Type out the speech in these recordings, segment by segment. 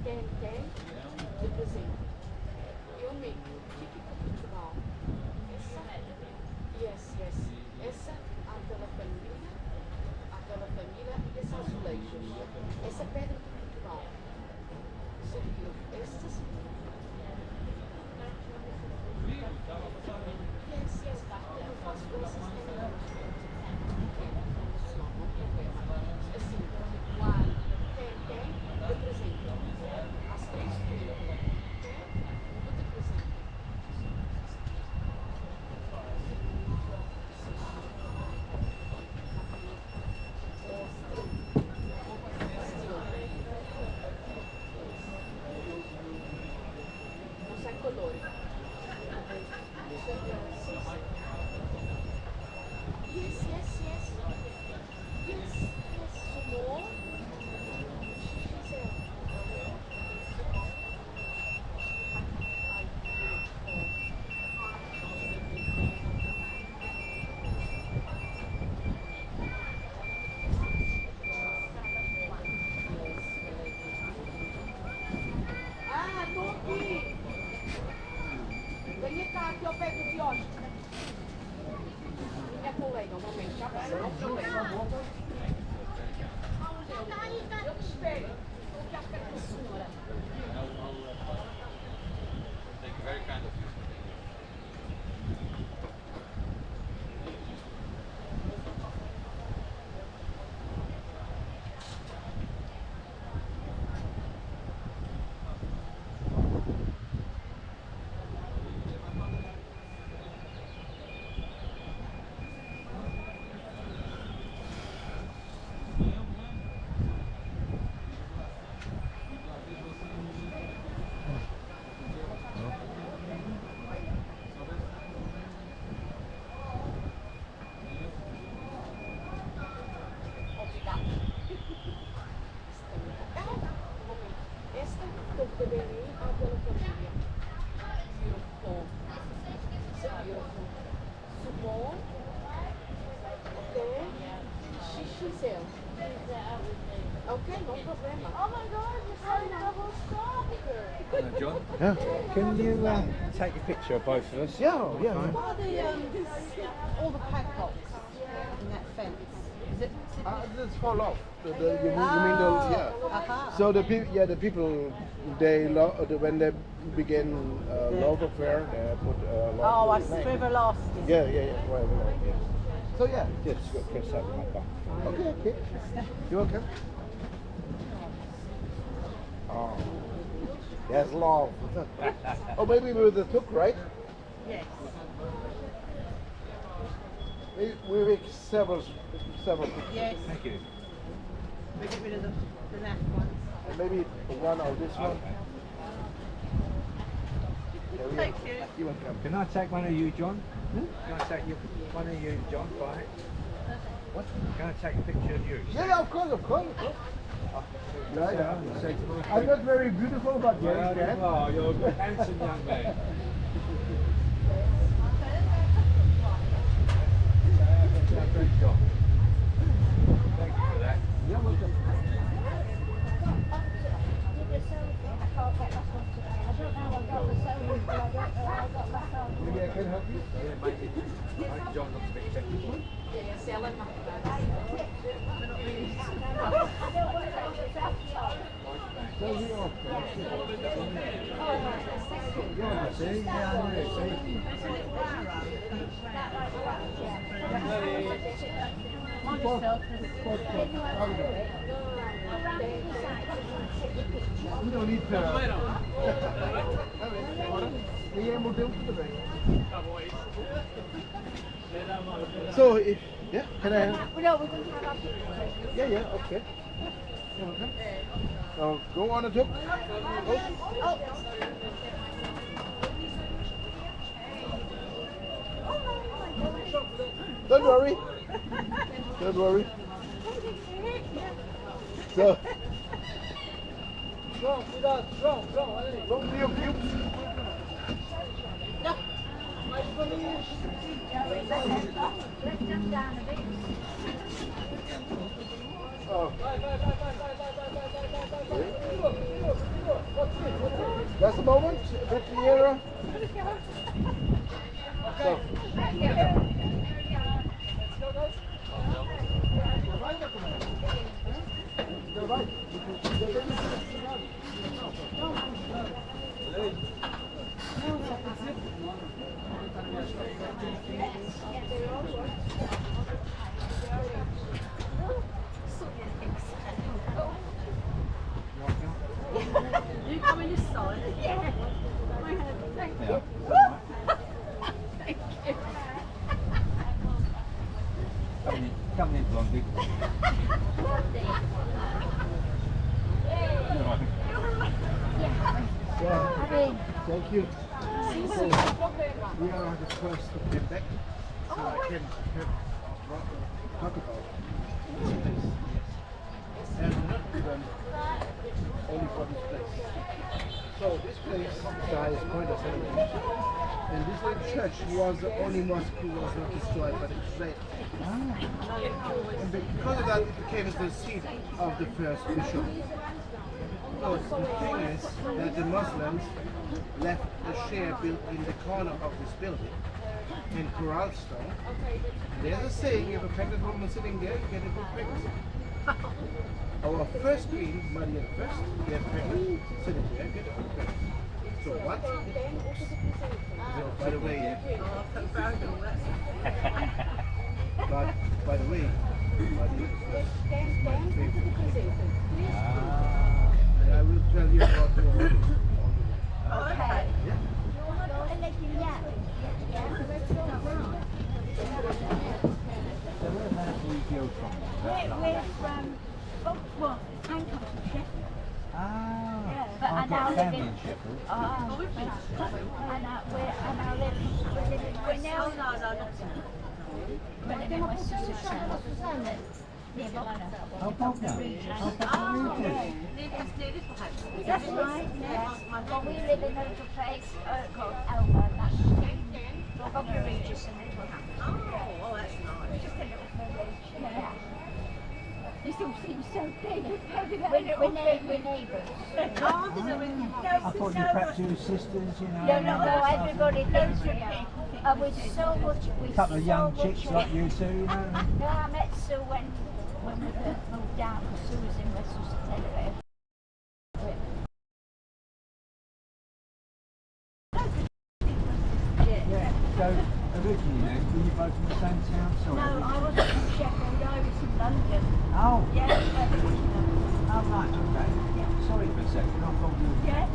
Tem, representa. Eu me fico com Portugal. Essa, aquela família e esses azulejos. Essa pedra de Portugal. Estas. Eu faço coisas assim, lá tem, representa. As três coisas. Yeah. Can you take a picture of both of us? Yeah. What are all the padlocks in that fence? Is it? This fall off. You mean the yeah. So the people they when they begin love affair they put Oh, I see. Everlasting. Yeah. Right. Yeah. So yeah, Just got to press that right button. okay. You okay? Oh. Yes, love. Oh, maybe with the Tuk, right? Yes. We make several. Yes. Thank you. We get rid of the naff ones. Maybe one or this one. Thank you. You want to come? Can I take one of you, John? Can I take one of you, John? Bye. What? Can I take a picture of you? Yeah, of course. Right. I'm not very beautiful, but very can. Oh, you're a handsome young man. Great job. Thank you for that. Yeah, welcome. Maybe I can help you. Yeah, make John look a bit technical. We don't need to. So, yeah, can I? No, we're going to have our picture. Yeah, okay. Now, go on a Tuk. Don't worry. Don't worry. So, don't be cute. Oh. a moment, a bit nearer. So. You come in this side? Yeah. Thank you. Thank you. Come in, Blondie. Yeah. Thank you. So, we are the first to get back, so I can talk about this. And not even only for this place. So this place is the highest point of celebration. And this little church was the only mosque who was not destroyed by the Crusades. And because of that, it became the seat of the first bishop. So the thing is that the Muslims left a share built in the corner of this building in corral stone. There's a saying, if a pregnant woman sitting there, you get a good pregnancy. Our first queen, Maria I, get pregnant, sitting there, get a good pregnancy. So what? So, by the way, but by the way, Maria is my favorite queen. And I will tell you about the order. Okay. Yeah? So whereabouts do you go from? We're from, well, I'm from Sheffield. Ah, But I I've now got live family in, in Sheffield. and I live in West Sussex, near Bologna. Oh, Bologna. Oh, that's That's right, yes. Well, we live in a little place called Elba, and that's Bologna Regis and little house. Oh, that's nice. Just a little village, yeah. This all seems so big. We're neighbours. I thought you perhaps you were sisters, you know. No, everybody lives here. And with so much, A couple of young chicks like you two, you know. No, I met Sue when we first moved down. Sue was in West Sussex anyway. Yeah, so originally then, were you both from the same town? Sorry. No, I wasn't from Sheffield, I was from London. Oh. Yeah, originally. Oh, right, okay. Sorry for a second, I thought you were... Yeah.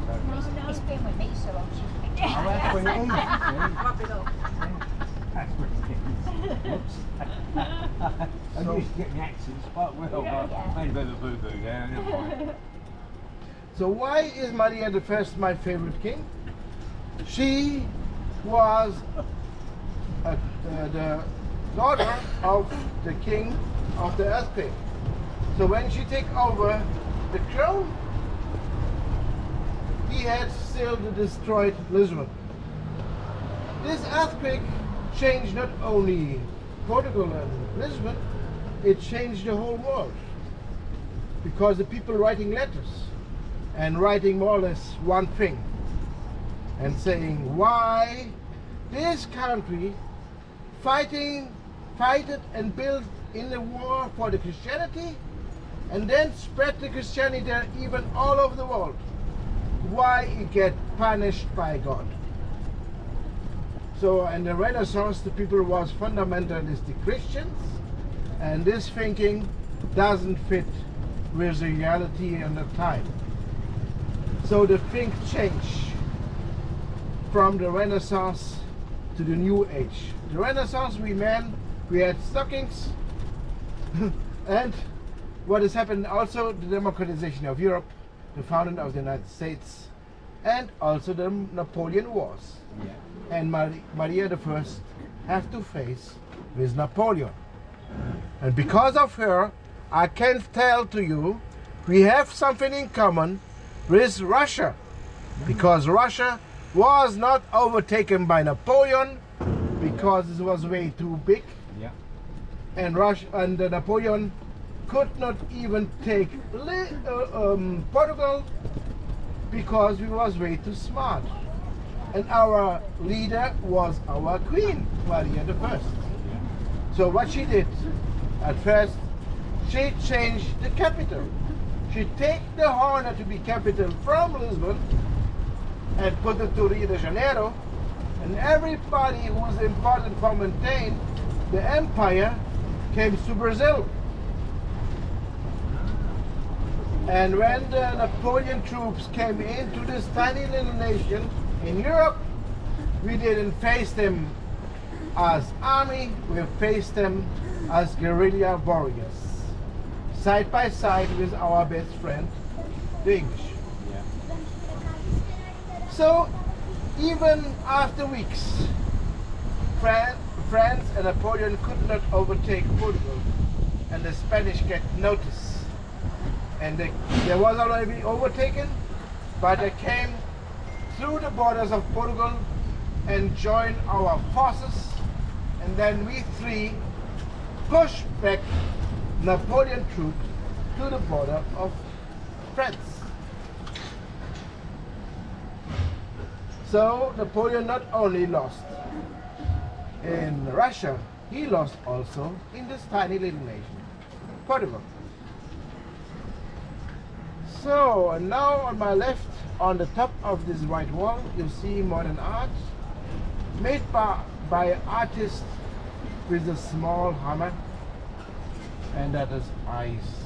Yeah, It's been with me so long, she's been oh, that's where it is, see? Rub it off. That's where it is. Whoops. I used to get my accents quite well, but made a bit of a boo-boo there, never mind. So why is Maria I my favorite king? She was the daughter of the king of the earthquake. So when she took over the crown, he had still destroyed Lisbon. This earthquake changed not only Portugal and Lisbon, it changed the whole world. Because the people writing letters and writing more or less one thing and saying why this country fighted and built in the war for the Christianity and then spread the Christianity even all over the world. Why it get punished by God. So in the Renaissance the people was fundamentalistic Christians, and this thinking doesn't fit with the reality and the time. So the thing changed from the Renaissance to the New Age. The Renaissance we had stockings and what has happened also, the democratization of Europe, the founding of the United States, and also the Napoleon Wars. Yeah. And Maria I have to face with Napoleon. And because of her, I can tell to you, we have something in common with Russia. Because Russia was not overtaken by Napoleon because it was way too big. Yeah. And Napoleon could not even take Portugal because we was way too smart. And our leader was our queen, Maria the First. So what she did, at first, she changed the capital. She take the honor to be capital from Lisbon and put it to Rio de Janeiro, and everybody who was important for maintain the empire came to Brazil. And when the Napoleon troops came into this tiny little nation in Europe, we didn't face them as army, we faced them as guerrilla warriors, side by side with our best friend, the English. Yeah. So, even after weeks, France and Napoleon could not overtake Portugal, and the Spanish get notice. And they was already overtaken, but they came through the borders of Portugal and joined our forces, and then we three pushed back Napoleon troops to the border of France. So Napoleon not only lost in Russia, he lost also in this tiny little nation, Portugal. So and now on my left, on the top of this white wall, you see modern art made by an artist with a small hammer, and that is ice.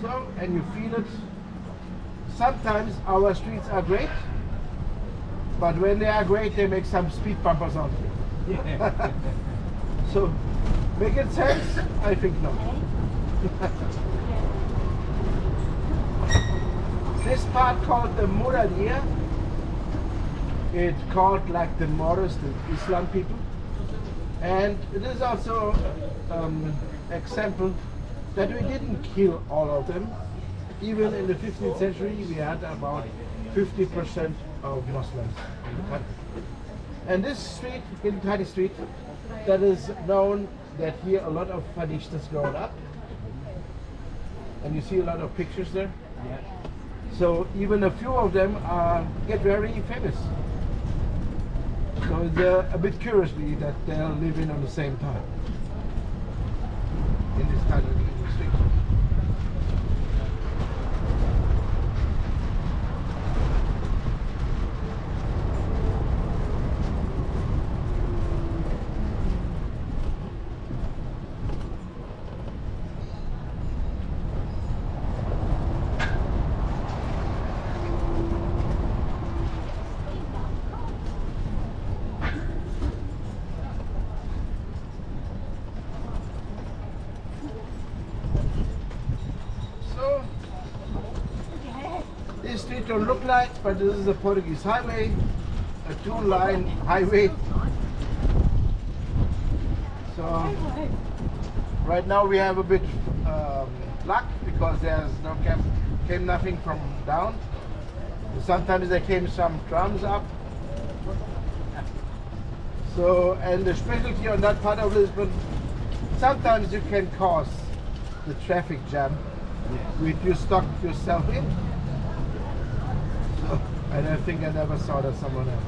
So, and you feel it. Sometimes our streets are great, but when they are great, they make some speed bumpers on you. Yeah. So, make it sense? I think not. This part called the Muradia, it's called like the Moors, the Islam people. And it is also example that we didn't kill all of them. Even in the 15th century, we had about 50% of Muslims in the country. And this street, in tiny street, that is known that here a lot of fadistas growing up. And you see a lot of pictures there. Yeah. So even a few of them get very famous. So it's a bit curiously that they're living on the same time in this tiny little street. This street don't look like, but this is a Portuguese highway, a two-line highway. So right now we have a bit luck because there's no came nothing from down. Sometimes there came some trams up. So, and the specialty on that part of Lisbon, sometimes you can cause the traffic jam with you stuck yourself in. And I think I never saw that someone else.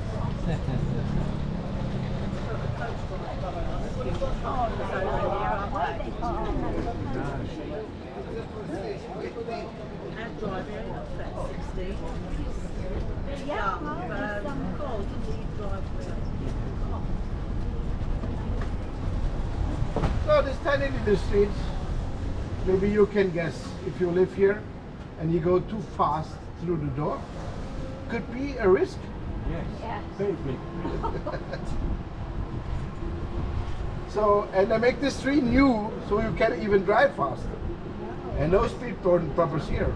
So this tiny little street, maybe you can guess if you live here and you go too fast through the door, could be a risk. Yes. Yes. Very big. So, and they make this street new so you can even drive faster. And no speed bumpers here.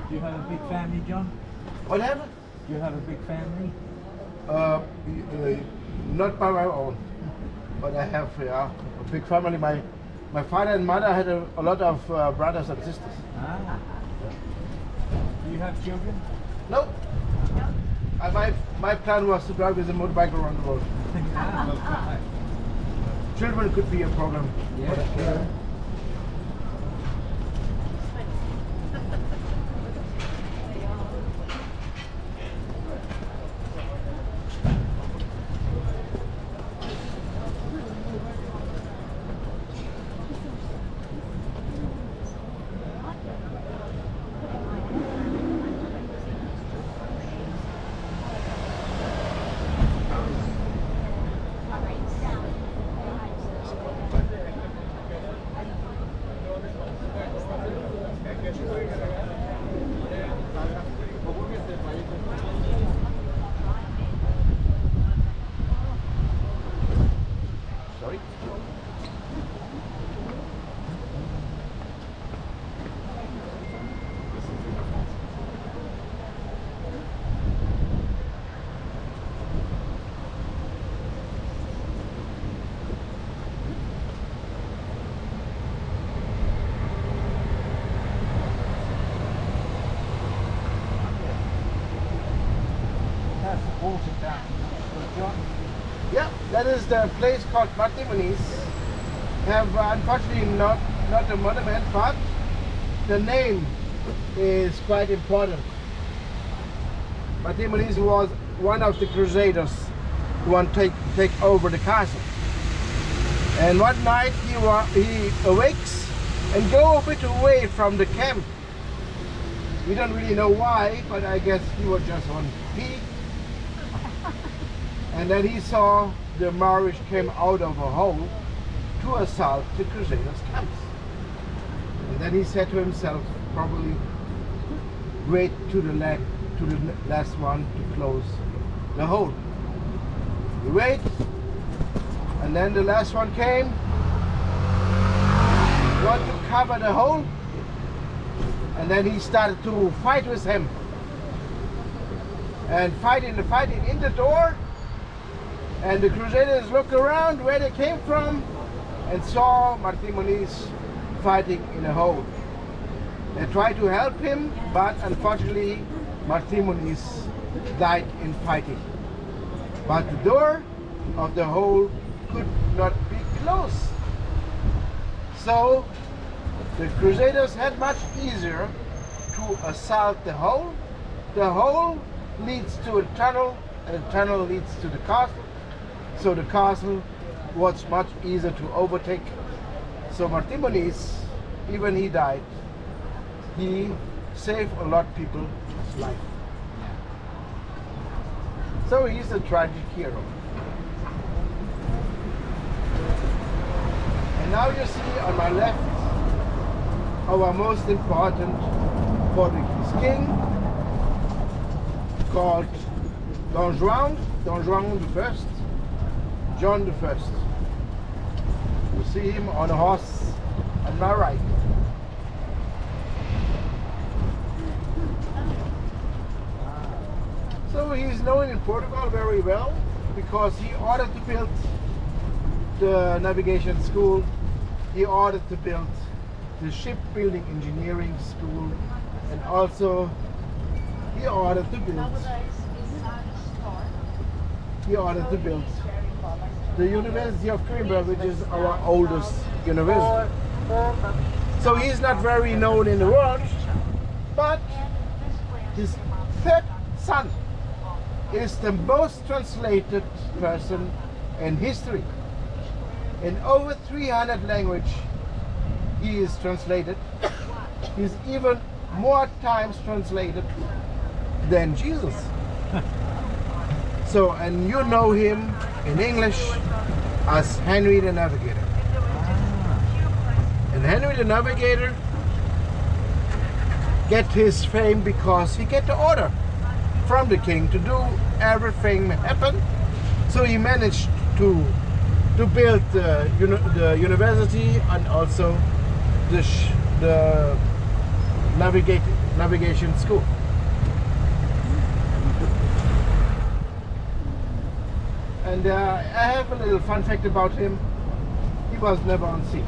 Do you have a big family, John? What happened? Do you have a big family? Not by my own, but I have a big family. My father and mother had a lot of brothers and sisters. Ah. Do you have children? No. My plan was to drive with a motorbike around the world. Okay. Children could be a problem. Yeah. Sorry? That's the water down. John? Yeah, that is the place called Martimonis. Have unfortunately not a monument, but the name is quite important. Martimonis was one of the crusaders who want to take over the castle. And one night he awakes and go a bit away from the camp. We don't really know why, but I guess he was just on pee. And then he saw the Moorish came out of a hole to assault the Crusaders' camps. And then he said to himself, probably wait to the last one to close the hole. He wait, and then the last one came, want to cover the hole, and then he started to fight with him. And fighting in the door. And the Crusaders looked around where they came from and saw Martimonis fighting in a hole. They tried to help him, but unfortunately Martimonis died in fighting. But the door of the hole could not be closed. So the Crusaders had much easier to assault the hole. The hole leads to a tunnel, and the tunnel leads to the castle. So the castle was much easier to overtake. So Martimonis, even he died, he saved a lot of people's life. So he's a tragic hero. And now you see on my left our most important Portuguese king called Don João I. John I. You see him on a horse on my right. So he's known in Portugal very well because he ordered to build the navigation school. He ordered to build the shipbuilding engineering school, and also he ordered to build the University of Coimbra, which is our oldest university. So he's not very known in the world, but his third son is the most translated person in history. In over 300 languages he is translated. He's even more times translated than Jesus. So, and you know him in English as Henry the Navigator. And Henry the Navigator get his fame because he get the order from the king to do everything happen. So he managed to build the university and also the navigation school. And I have a little fun fact about him. He was never on sea.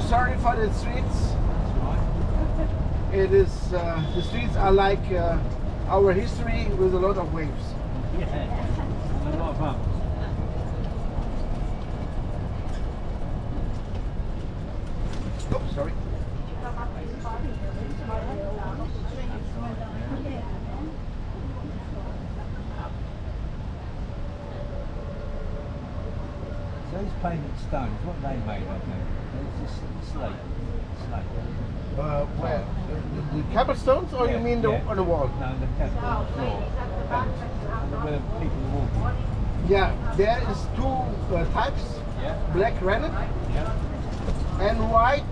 sorry for the streets. That's right. It is the streets are like our history with a lot of waves. Yeah. And a lot of bumps. Oops, sorry. So these painted stones, what are they made of then? It's just slate. Where? The cobblestones, or you mean on the wall? No, the capital on the floor. And where people walk. Yeah, there is two types: Yeah. black granite Yeah. and white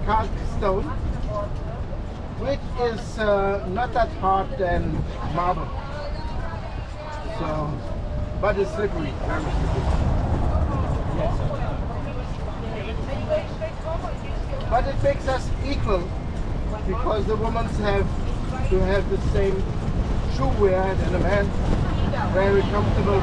calc stone, which is not that hard than marble. So, but it's slippery, very slippery. Yes. But it makes us equal because the women have to have the same shoe wear than the men. Very comfortable.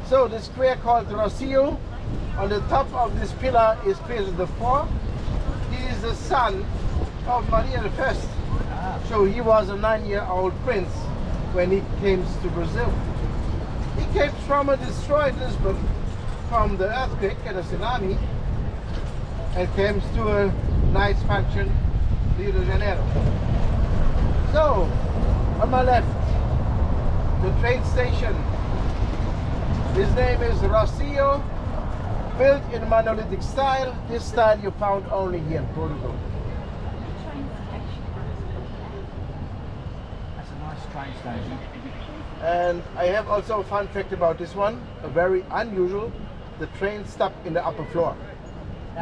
So the square called Rocio, on the top of this pillar is Peter IV. He is the son of Maria I. So he was a 9-year-old prince when he came to Brazil. He came from a destroyed Lisbon from the earthquake and the tsunami and came to a nice function, Rio de Janeiro. So, on my left, the train station. His name is Rocio, built in monolithic style. This style you found only here in Portugal. That's a nice train station. And I have also a fun fact about this one, a very unusual. The train stopped in the upper floor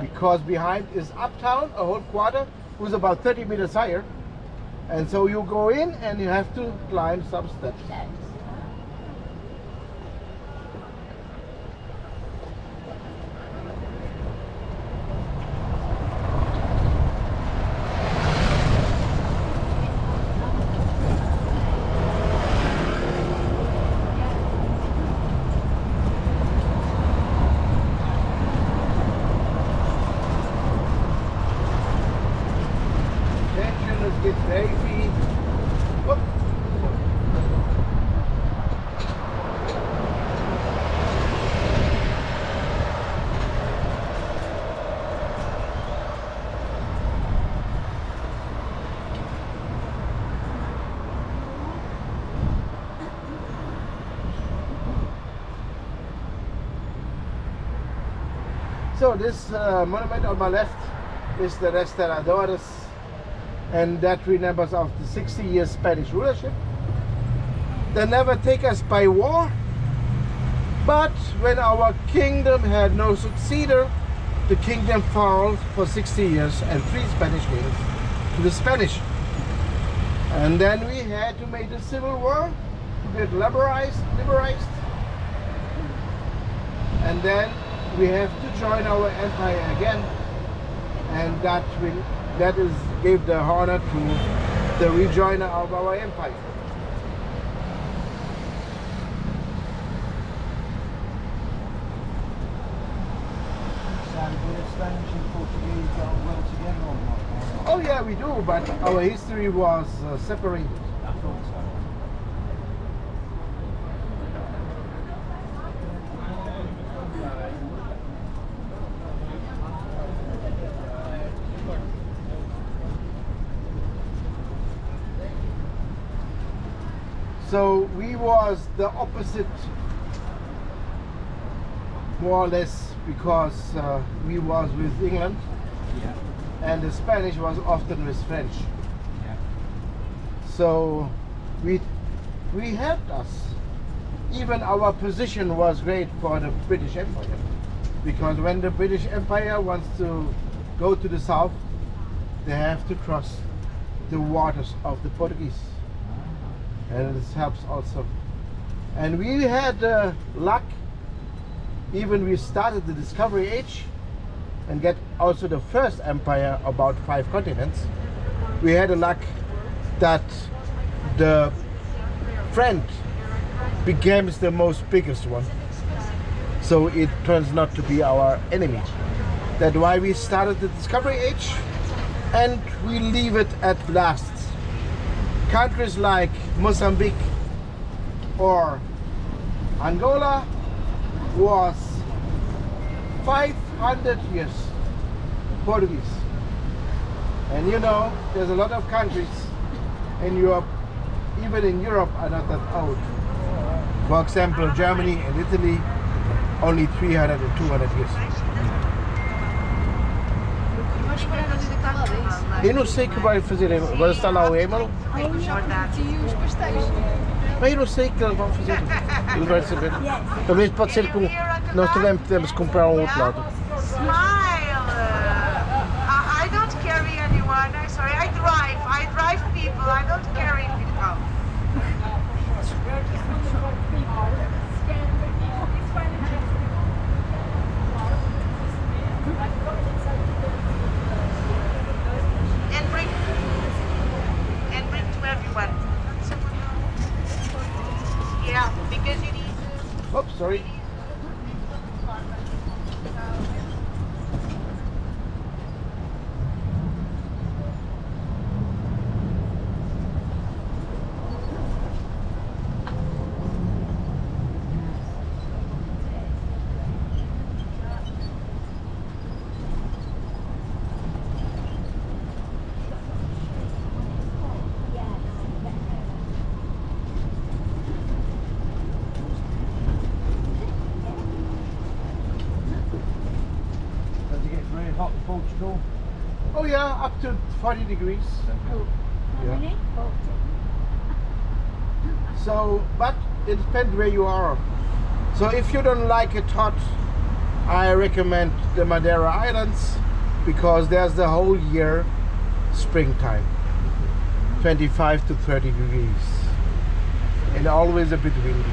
because behind is uptown, a whole quarter, who's about 30 meters higher. And so you go in and you have to climb some steps. Get heavy. Whoop. So this monument on my left is the Restauradores, and that remembers of the 60 years Spanish rulership. They never take us by war, but when our kingdom had no successor, the kingdom fell for 60 years and 3 Spanish kings to the Spanish. And then we had to make the civil war to get liberalized, and then we have to join our empire again, and that gave the honor to the rejoiner of our empire. So do Spanish and Portuguese go well together or not? Oh yeah, we do, but our history was separated. I thought so. So we was the opposite, more or less, because we was with England, Yeah. and the Spanish was often with French. Yeah. So we helped us. Even our position was great for the British Empire, because when the British Empire wants to go to the south, they have to cross the waters of the Portuguese. and this helps also. And we had luck. Even we started the Discovery Age and get also the first empire about 5 continents. We had a luck that the friend becomes the most biggest one. So it turns not to be our enemy. That's why we started the Discovery Age and we leave it at last. Countries like Mozambique or Angola was 500 years Portuguese. And you know, there's a lot of countries in Europe, even in Europe, are not that old. For example, Germany and Italy, only 300 and 200 years. Eu não sei o que vai fazer, agora está lá o Emil. Mas eu não sei o que eles vão fazer. Ele vai saber. Talvez pode ser que nós também podemos comprar um outro lado. Smile! I don't carry anyone. I'm sorry. I drive people. I don't carry people. And bring to everyone. Yeah, because you need to. Oops, sorry. Hot in Portugal? Oh yeah, up to 40 degrees. Yeah. So, but it depends where you are. So if you don't like it hot, I recommend the Madeira Islands because there's the whole year springtime. 25 to 30 degrees. And always a bit windy.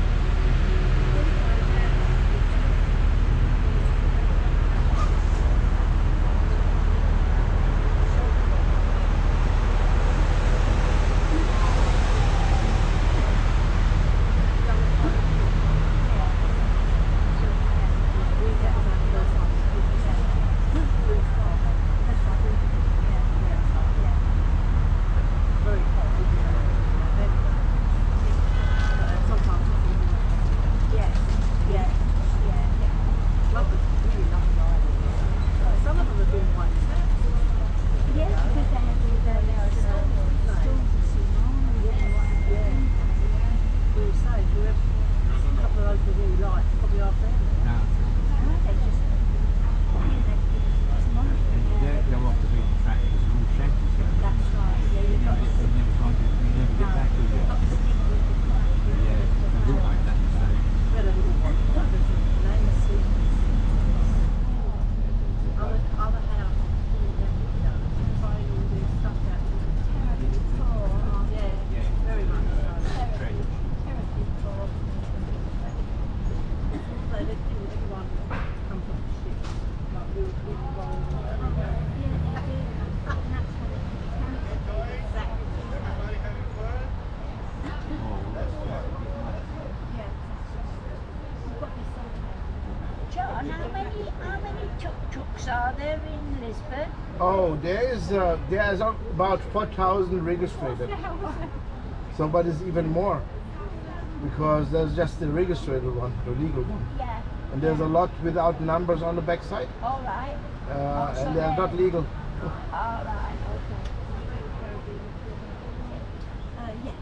How many tuk-tuks are there in Lisbon? Oh, there's about 4,000 registered. So, but it's even more because there's just the registered one, the legal one. Yeah. And there's a lot without numbers on the backside. All right. And they're not legal. All right. Yes.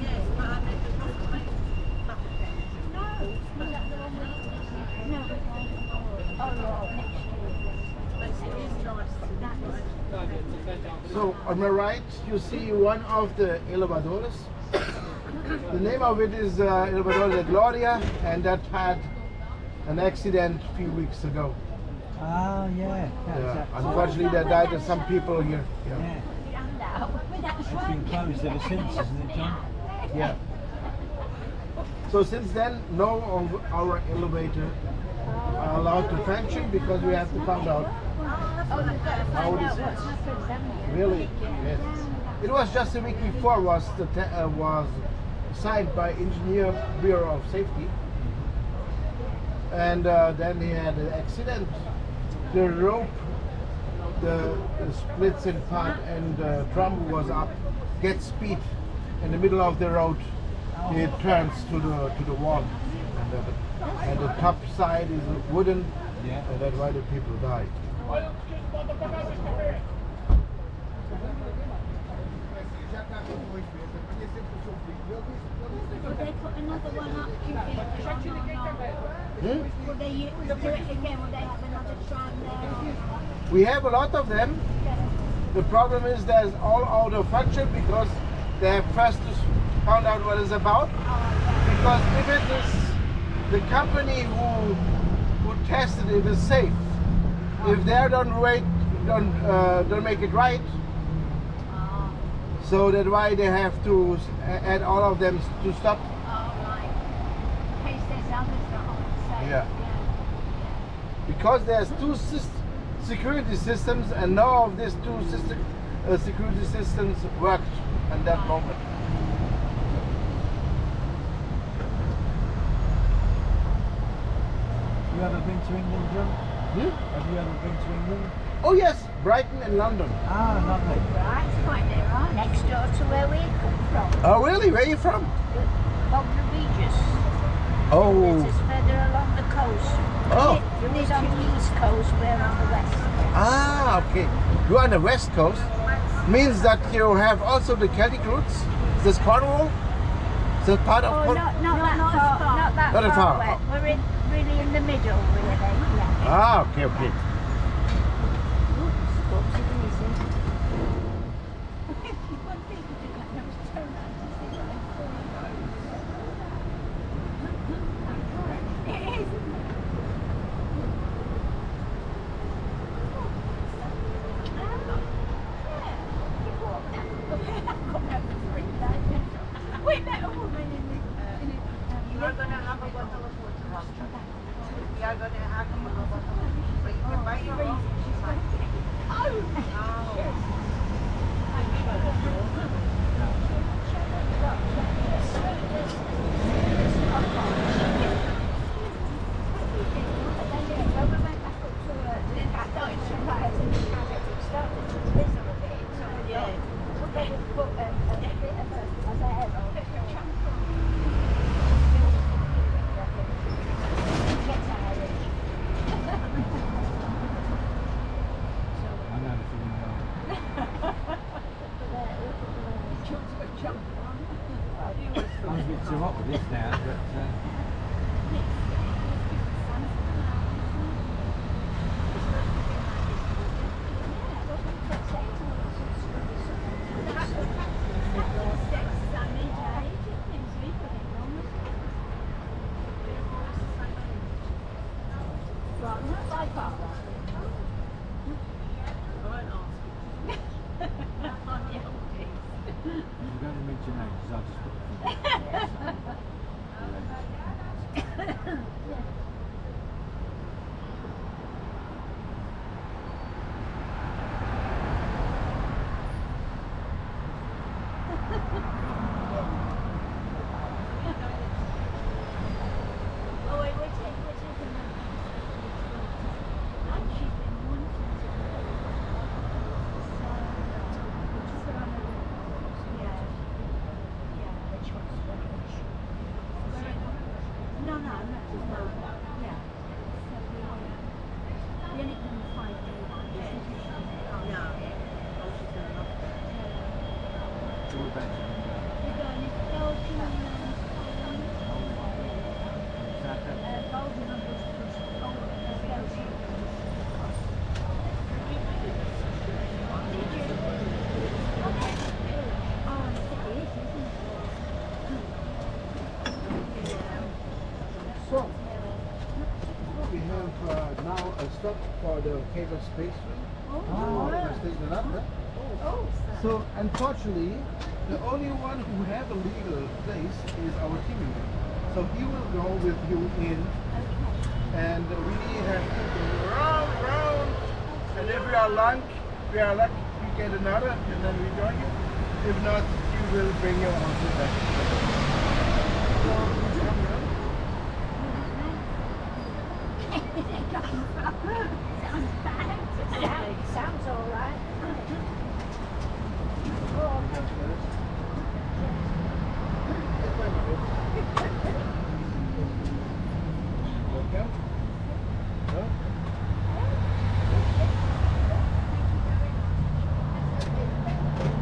Yes, but So on my right, you see one of the elevadores. The name of it is Elevador de Gloria, and that had an accident a few weeks ago. Oh yeah. Yeah. Unfortunately, there died some people here. Yeah. It's been closed ever since, hasn't it, John? Yeah. So since then, no of our elevator are allowed to function because we have to find out how this works. Really? Yes. It was just a week before was signed by Engineer Bureau of Safety, and then he had an accident. The rope, the splits in part, and the drum was up. Gets speed in the middle of the road. It turns to the wall, and the top side is wooden, and that's why the people died. Will they put another one up? Do you think? Will they do it again? Will they have another tram there? We have a lot of them. The problem is there's all out of function because they have first to find out what it's about. Because if it is the company who tested it is safe, if they don't make it right, so that's why they have to add all of them to stop. Yeah. Because there's two security systems, and none of these two security systems worked at that moment. You ever been to England, John? Have you ever been to England? Oh yes, Brighton and London. Ah, lovely. Right, it's quite near on. Next door to where we come from. Oh really? Where are you from? Bognor Regis. Oh. This is further along the coast. Oh. He's on the east coast, we're on the west. Ah, okay. You're on the west coast. Means that you have also the Celtic roots. Is this Cornwall? Is that part of Cornwall? Not that far. Not that Not far. far. We're really in the middle, really. Yeah. Ah, okay, okay. I'm a bit too hot for this now, but you don't mention names, I'll just put the cave of space. Oh, So unfortunately, the only one who have a legal place is our team leader. So he will go with you in, and we have to go round, and if we are lucky, we get another, and then we join you. If not, he will bring you on to back. So, Sounds bad. Sounds all right. welcome. Huh?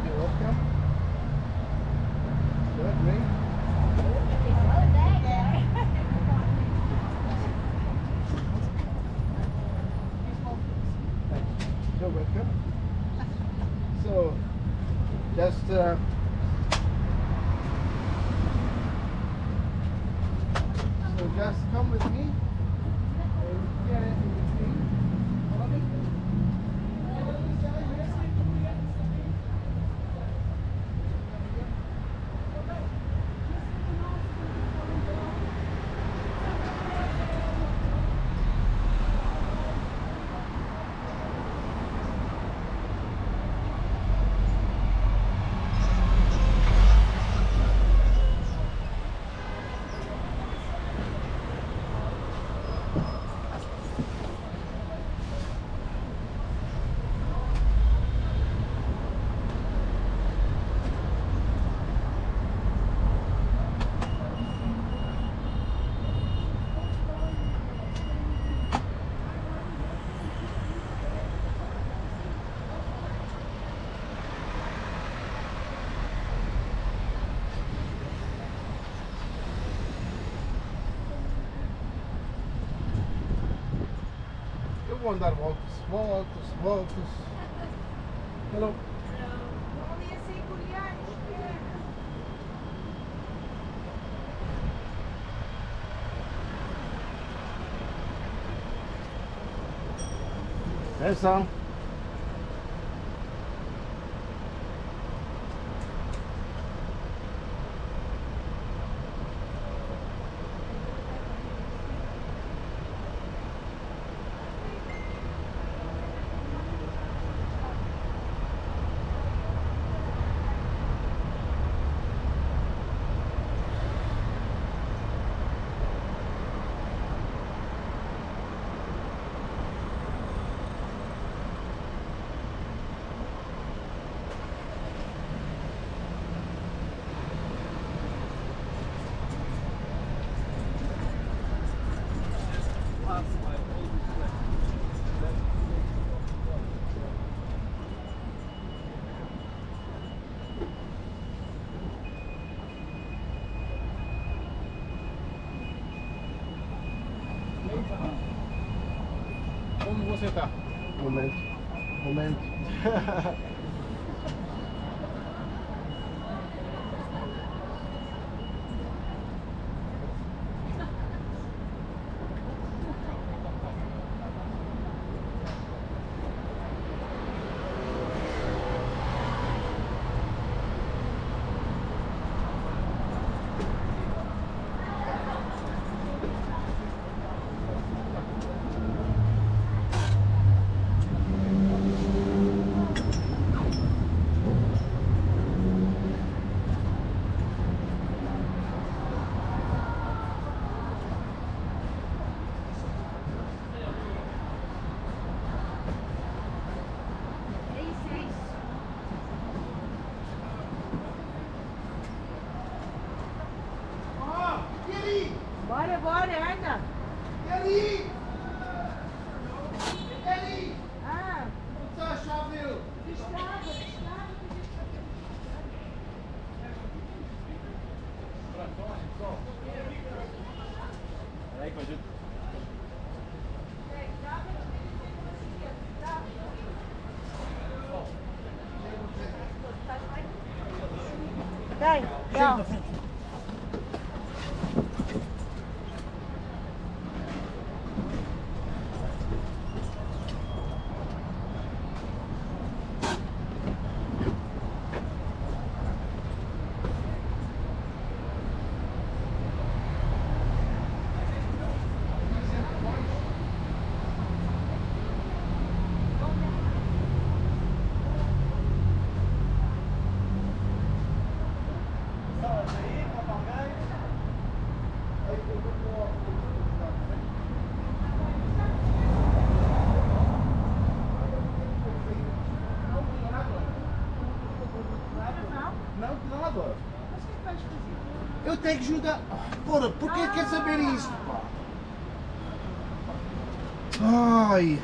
You're welcome. Good, ring. You're welcome. So, just so just come with me. And get it in between. Follow me. Eu vou andar voltas. Hello. Atenção. Como você tá? Momento. Bora, anda. Eli! Ah, Onde está a chave dele? destrava. Peraí que a gente... Dai, dai. tem que ajudar. Porra, por que quer saber isso, pá? Ai.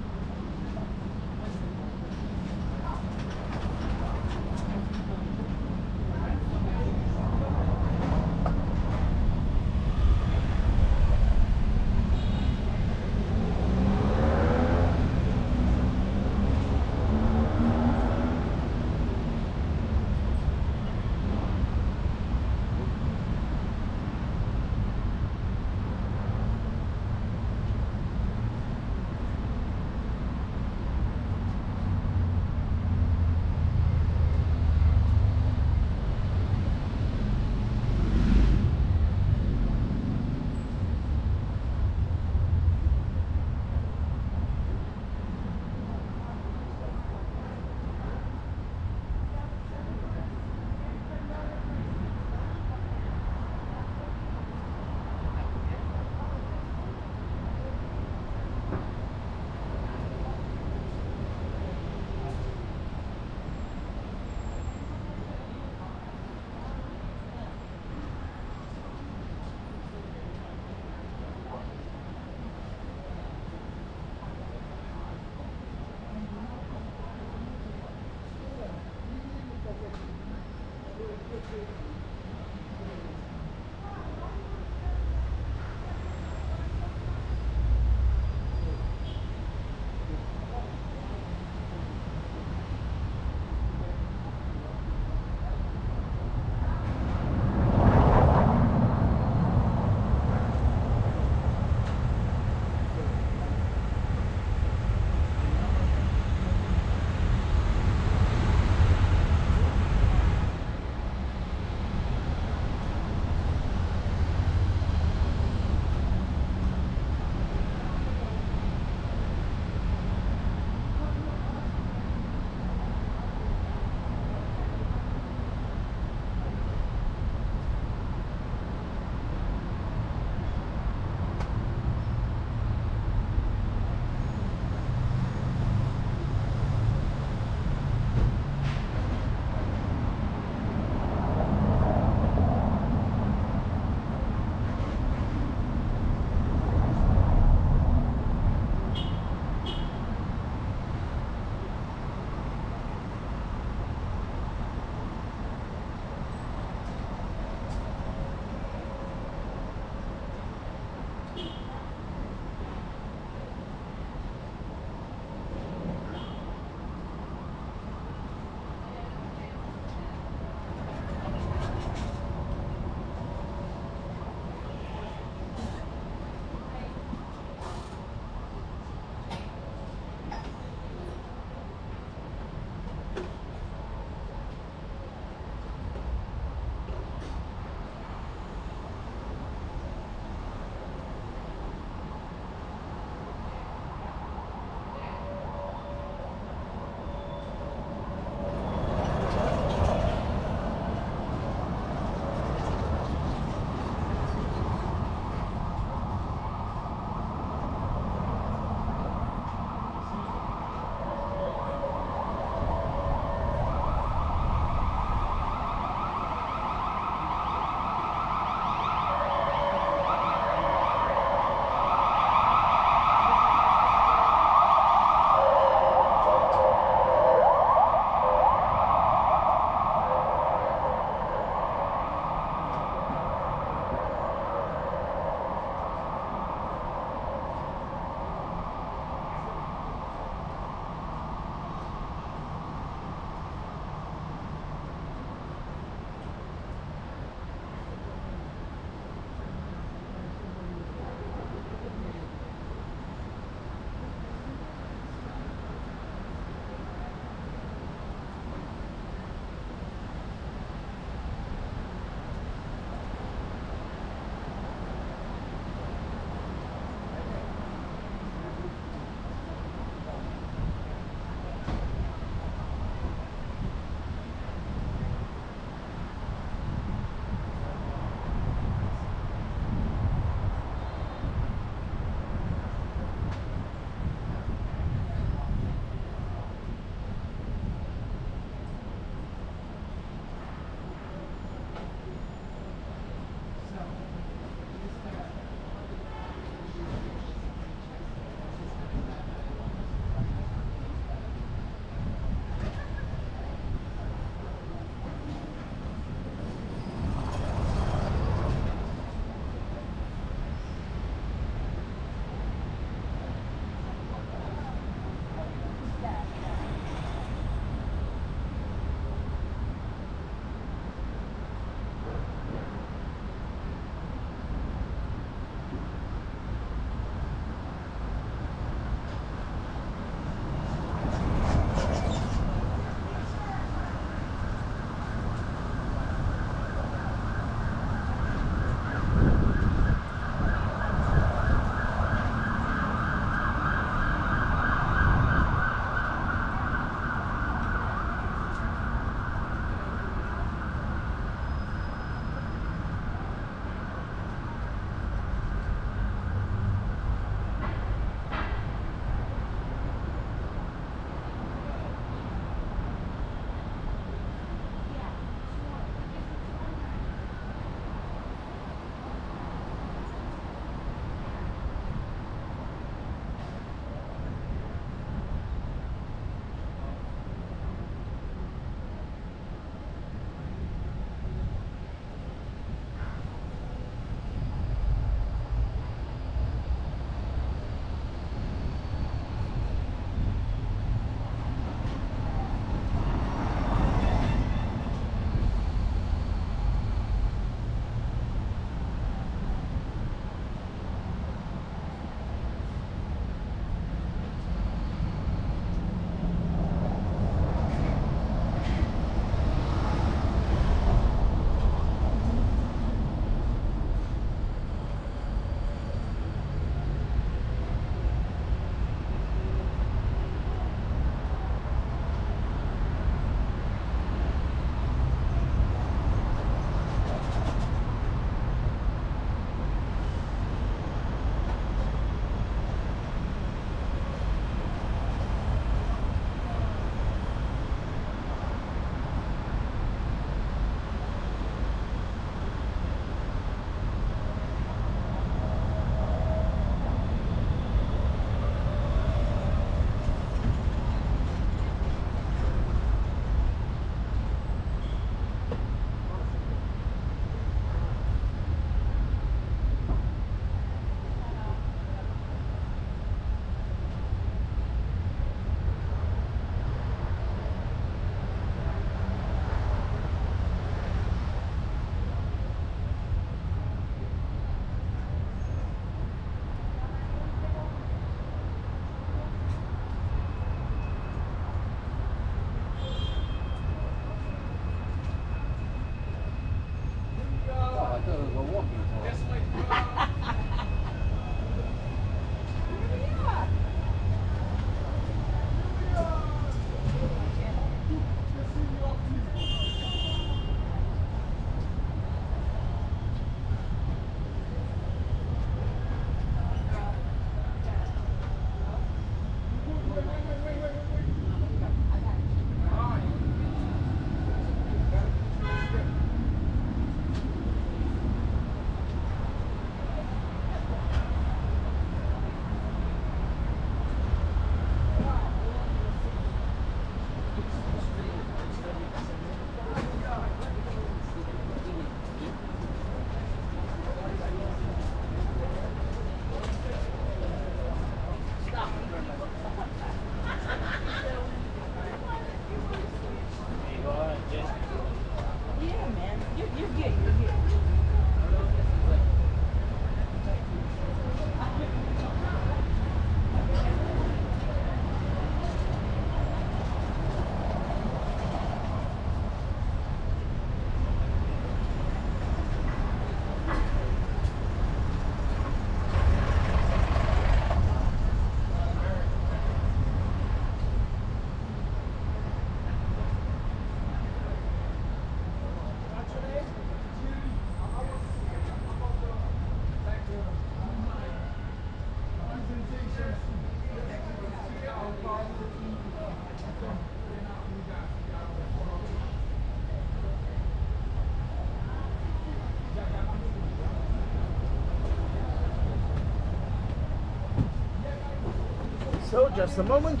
So just a moment.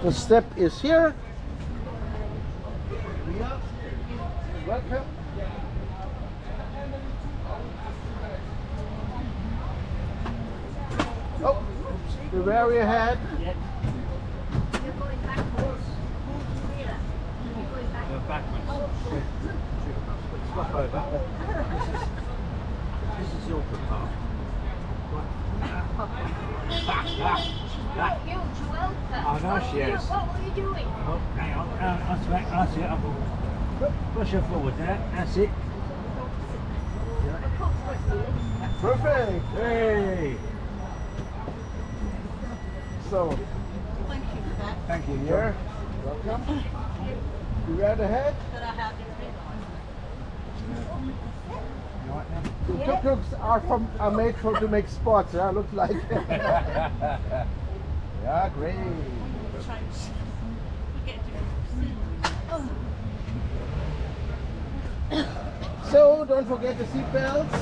The step is here. Yeah. Welcome. Oh, you're very ahead. You're going backwards. Here. You're going backwards. Swap over. This is your path. Right, you, Joel. I know she is. What were you doing? Oh, hang on. That's it. Push her forward there. That's it. Perfect. Hey. So, Thank you for that. Thank you. here. Welcome. You right ahead. That I have The tuk-tuks are made to make spots. Yeah, looks like. Yeah, great. So don't forget the seat belts.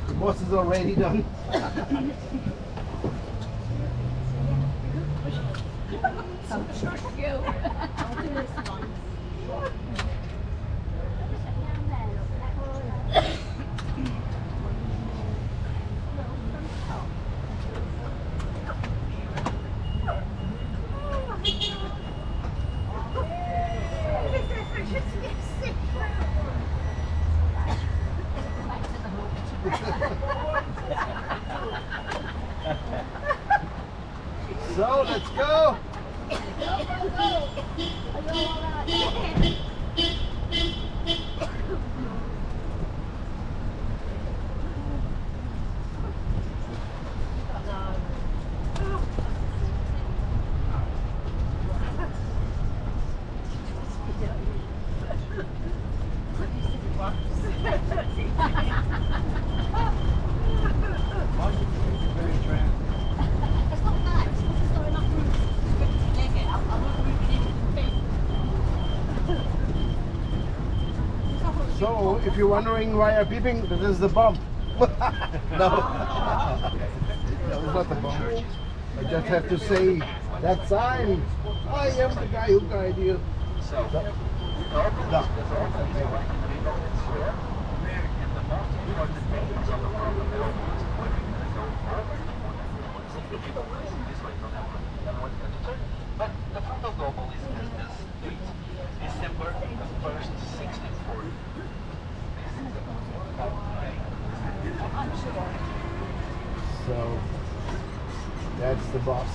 The boss is already done. So let's go. So if you're wondering why I'm beeping, this is the bump. No. That was not the bump. I just have to say that sign. I am the guy who guided you. No. But the frontal global is business date, December 1st, 1640. So that's the boss.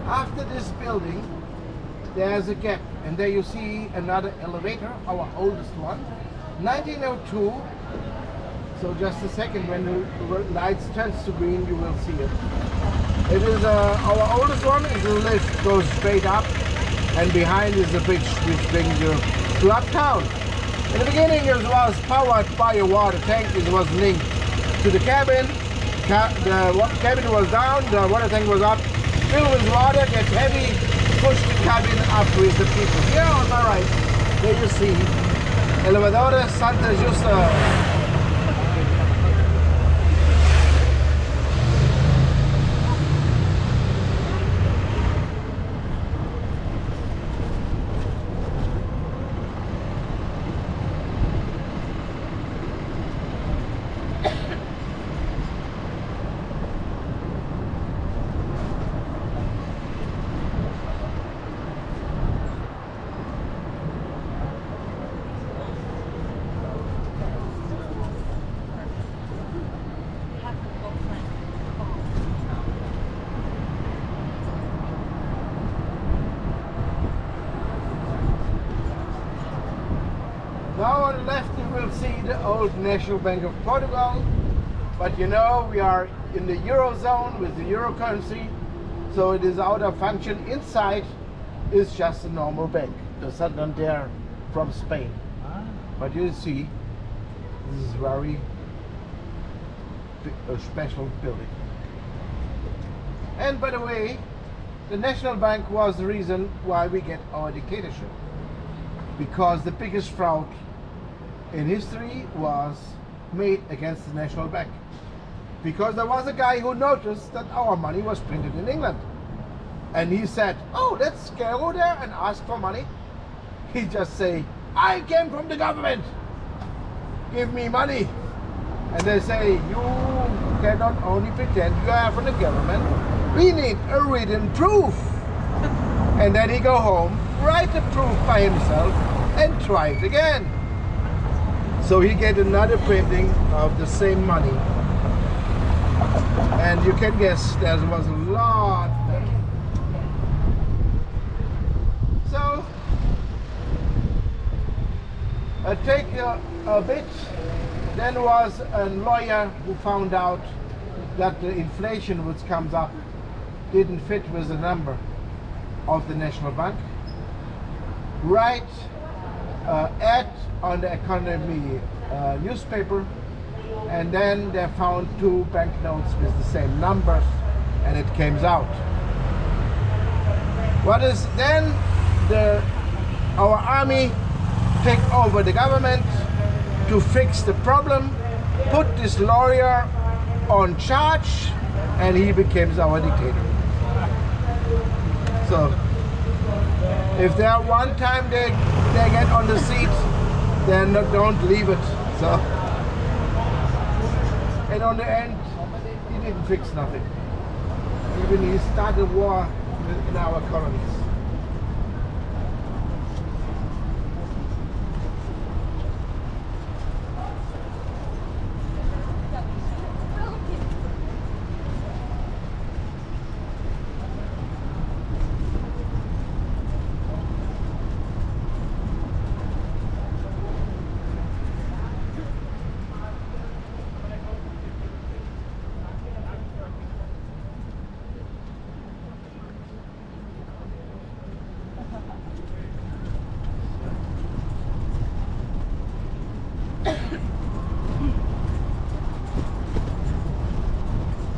After this building, there's a gap, and there you see another elevator, our oldest one, 1902. So just a second, when the lights turns to green, you will see it. It is our oldest one. It's a lift, goes straight up, and behind is a bridge which brings you to uptown. In the beginning, it was powered by a water tank. It was linked to the cabin. The cabin was down, the water tank was up, filled with water, gets heavy, push the cabin up with the people. Here on my right, there you see Elevadores Santa Justa. Now on the left you will see the old National Bank of Portugal, but you know we are in the Eurozone with the Euro currency, so it is out of function. Inside is just a normal bank, the Santander from Spain. But you see, this is very a special building. And by the way, the National Bank was the reason why we get our dictatorship, because the biggest fraud in history was made against the National Bank, because there was a guy who noticed that our money was printed in England, and he said, oh, let's go there and ask for money. He just say, I came from the government, give me money. And they say, you cannot only pretend you are from the government, we need a written proof. And then he go home, write the proof by himself, and try it again. So he get another printing of the same money. And you can guess there was a lot. So take a bit. Then was a lawyer who found out that the inflation which comes up didn't fit with the number of the National Bank. Write ad on the economy newspaper, and then they found two banknotes with the same numbers, and it came out. What is then? Our army take over the government to fix the problem, put this lawyer on charge, and he becomes our dictator. So if there one time they get on the seat, then don't leave it. So, and on the end, he didn't fix nothing. Even he started war in our colonies.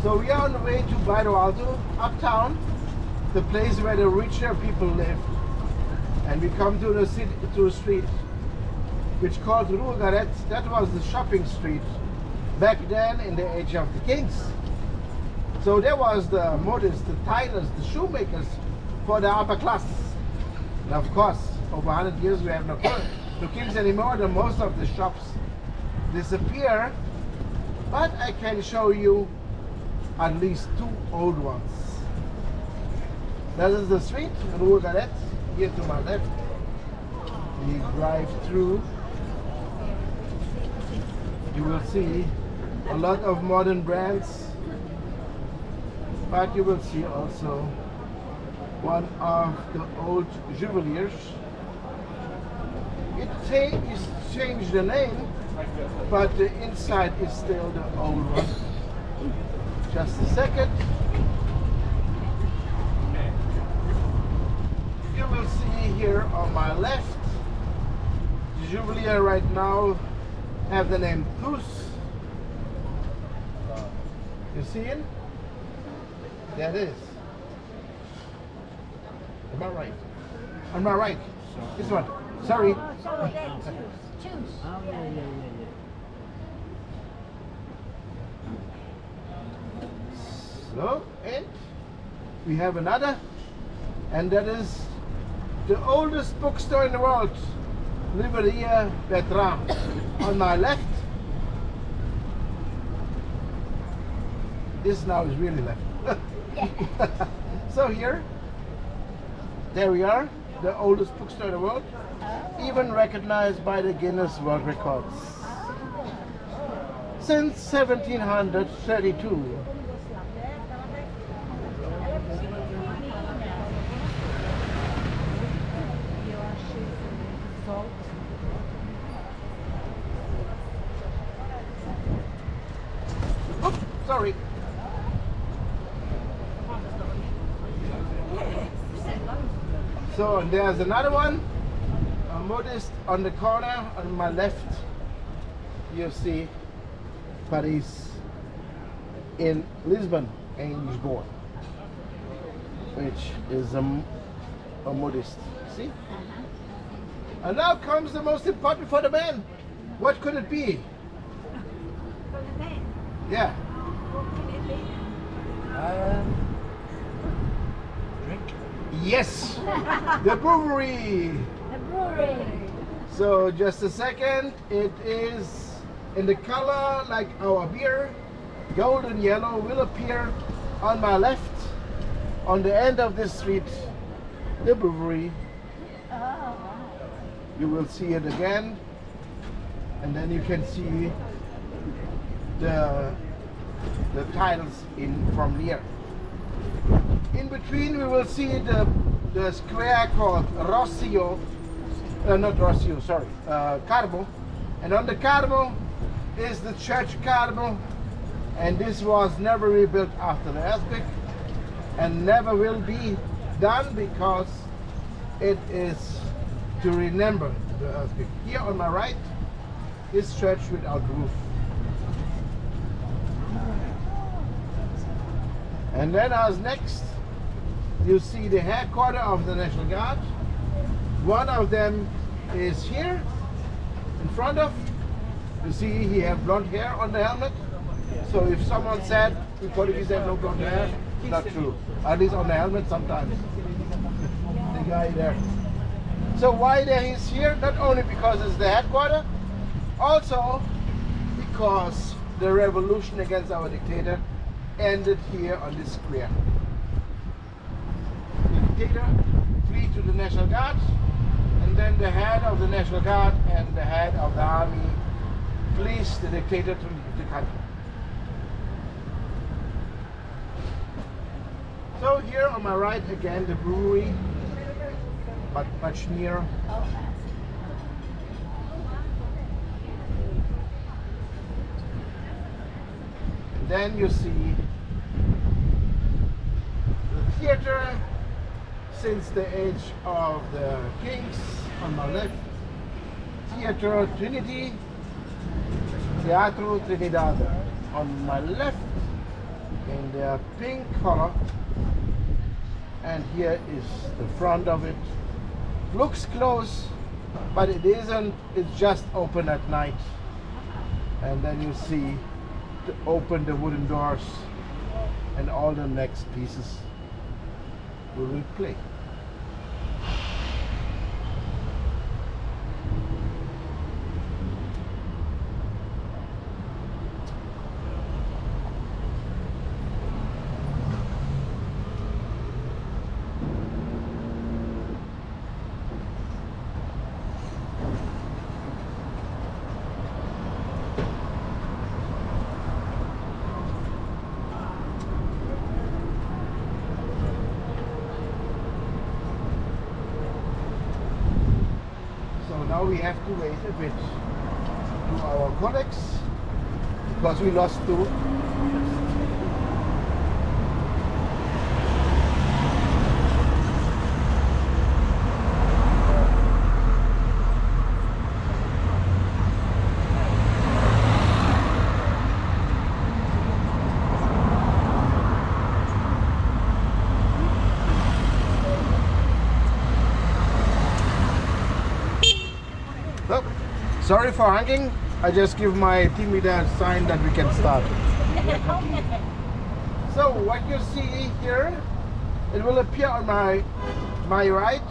So we are on the way to Bairro Alto, uptown, the place where the richer people live. And we come to the city, to a street which called Rua Garret. That was the shopping street back then in the age of the kings. So there was the modists, the tailors, the shoemakers for the upper class. And of course, over 100 years we have no kings anymore. The most of the shops disappear, but I can show you at least two old ones. That is the street, Rua Garret, here to my left. We drive through. You will see a lot of modern brands, but you will see also one of the old juweliers. It's changed the name, but the inside is still the old one. Just a second. You will see here on my left, the juwelier right now have the name Thus. You see it? That is. Am I right? Am I right? This one. Sorry. Oh, sorry, there, choose. Oh, yeah. So, and we have another, and that is the oldest bookstore in the world, Libreria Bertram, on my left. This now is really left. So here, there we are, the oldest bookstore in the world, even recognized by the Guinness World Records. Since 1732. Oops, sorry. So and there's another one, a modest on the corner on my left. You see Paris in Lisbon, which is a modest. See? And now comes the most important for the man. What could it be? For the men, Yeah. what can it be? Drink. Yes, the brewery. The brewery. So just a second, it is in the color like our beer. Golden yellow will appear on my left. On the end of this street, the brewery. Oh, wow. You will see it again, and then you can see the titles in from near. In between, we will see the square called Rossio, not Rossio, sorry, Carmo, and on the Carmo is the church Carmo, and this was never rebuilt after the earthquake, and never will be done because it is to remember the earthquake. Here on my right is church without roof. And then as next, you see the headquarters of the National Guard. One of them is here in front of. You see he have blonde hair on the helmet. So if someone said the Portuguese have no blonde hair, not true. At least on the helmet sometimes. The guy there. So why he's here? Not only because it's the headquarters, also because the revolution against our dictator ended here on this square. The dictator flee to the National Guard, and then the head of the National Guard and the head of the army flees the dictator to leave the country. So here on my right again the brewery, but much nearer. And then you see the theater since the age of the kings on my left. Theater Trinity, Teatro Trinidad on my left in the pink color. And here is the front of it. Looks close, but it isn't. It's just open at night. And then you see to open the wooden doors and all the next pieces we will play. now we have to wait a bit to our colleagues because we lost two. So, sorry for hanging. I just give my team leader a sign that we can start. So what you see here, it will appear on my right.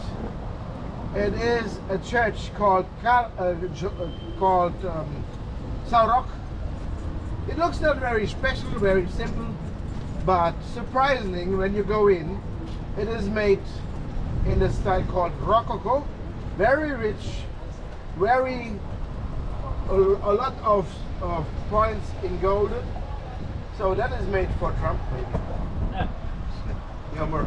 It is a church called Saurok. It looks not very special, very simple, but surprisingly, when you go in, it is made in the style called Rococo, very rich. A lot of points in golden, so that is made for Trump, maybe. Yeah, more.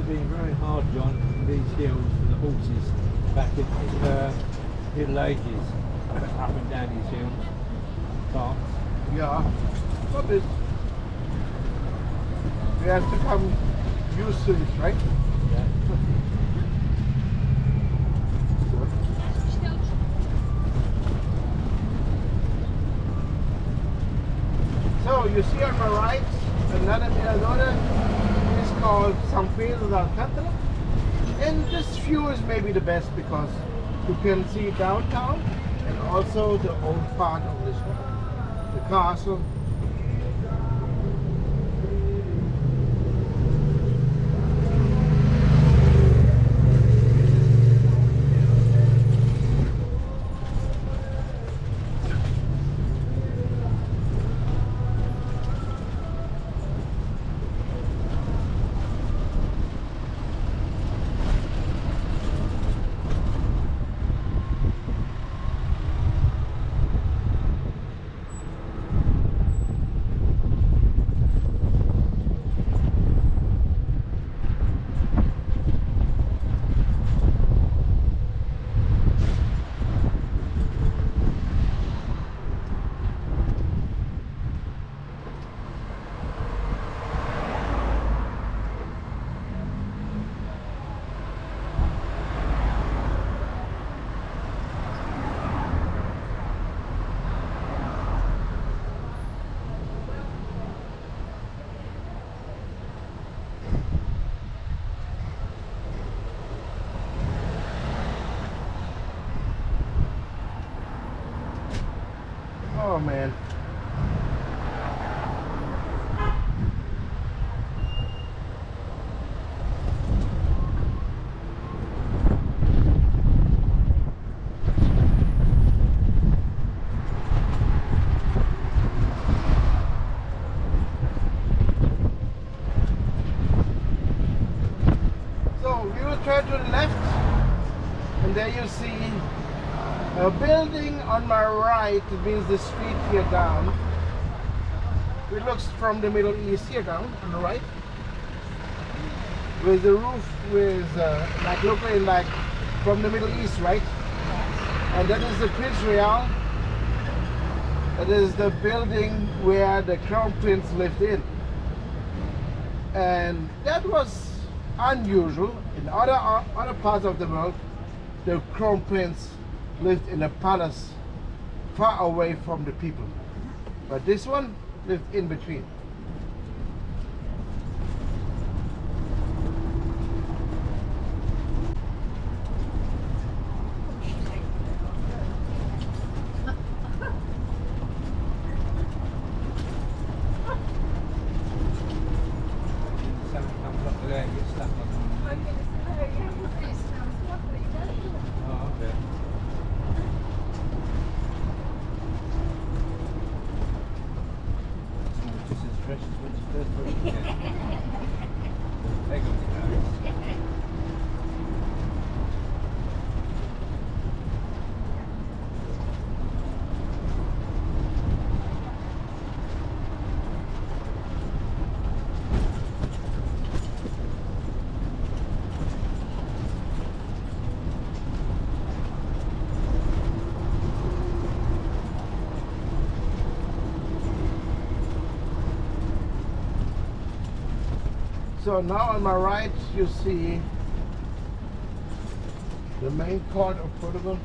Very hard, John, these hills for the horses back in the Middle Ages, up and down these hills. Can't. Yeah, but it, we have to come used to it, right? Yeah. So you see on my right, another Mirador is called San Pedro de Alcántara, and this view is maybe the best because you can see downtown and also the old part of Lisbon, the castle. Oh man. So we will turn to the left, and there you see a building on my right. It means the street here down. It looks from the Middle East here down on the right, with the roof with like looking like from the Middle East, right? And that is the Prince Real. That is the building where the Crown Prince lived in, and that was unusual. In other parts of the world, the Crown Prince lived in a palace far away from the people, but this one lived in between. precious when she first put it together. There goes the house. So now on my right you see the main court of Portugal.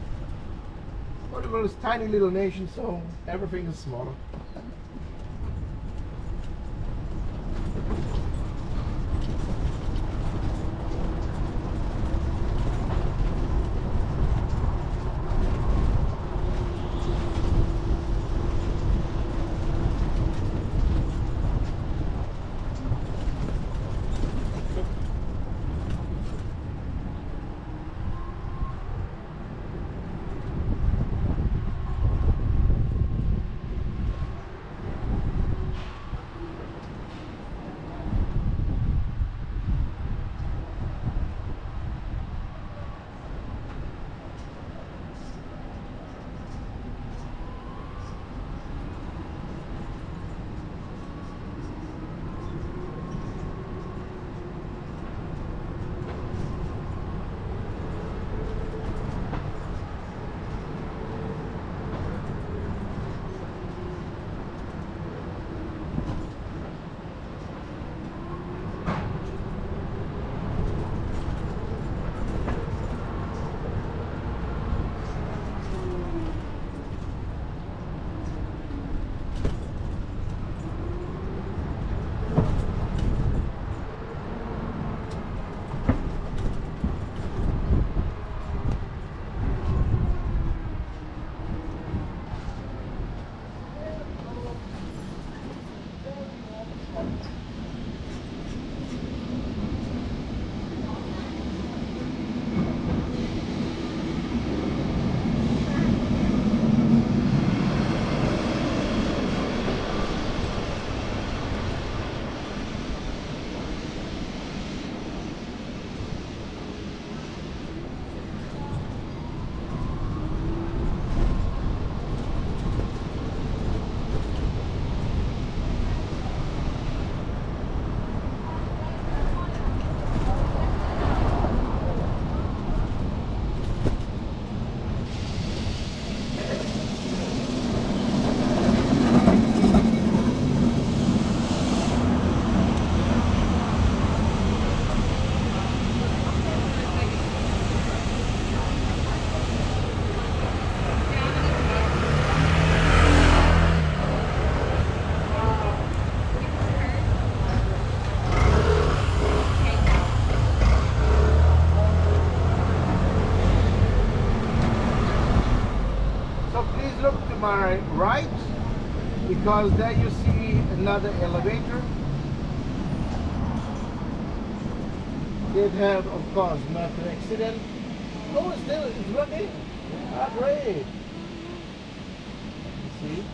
Portugal is a tiny little nation, so everything is smaller. My right, because there you see another elevator. It had, of course, not an accident. Oh, it's working. Ah, great. You see?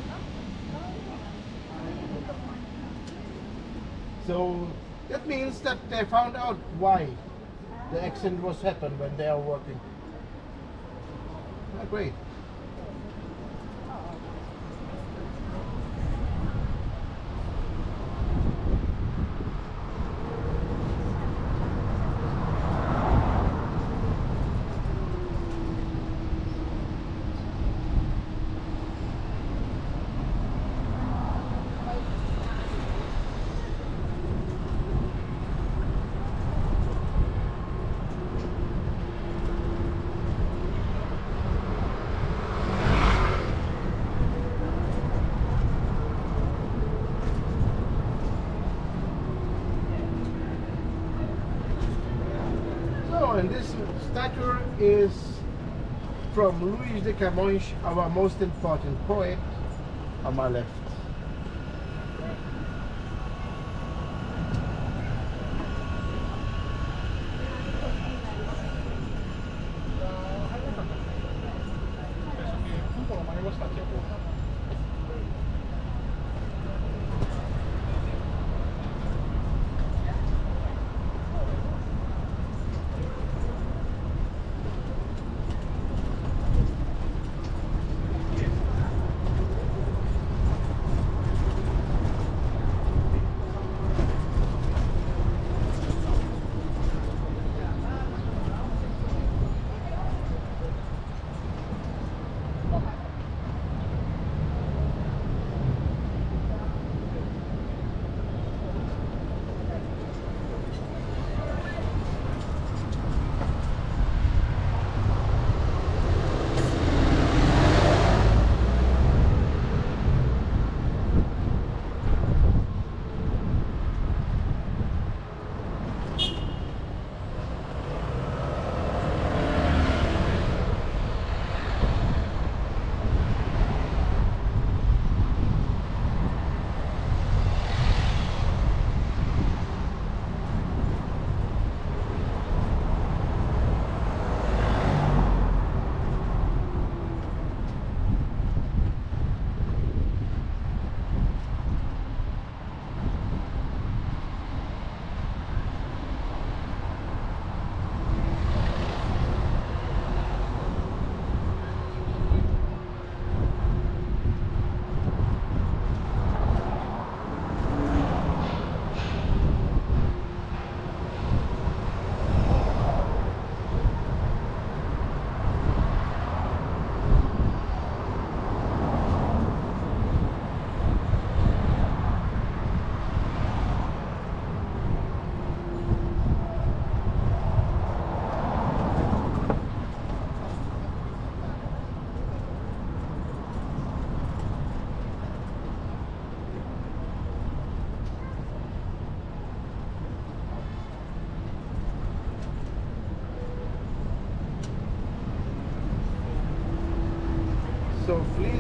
So that means that they found out why the accident was happened when they are working. Ah, great. And this statue is from Luís de Camões, our most important poet, on my left.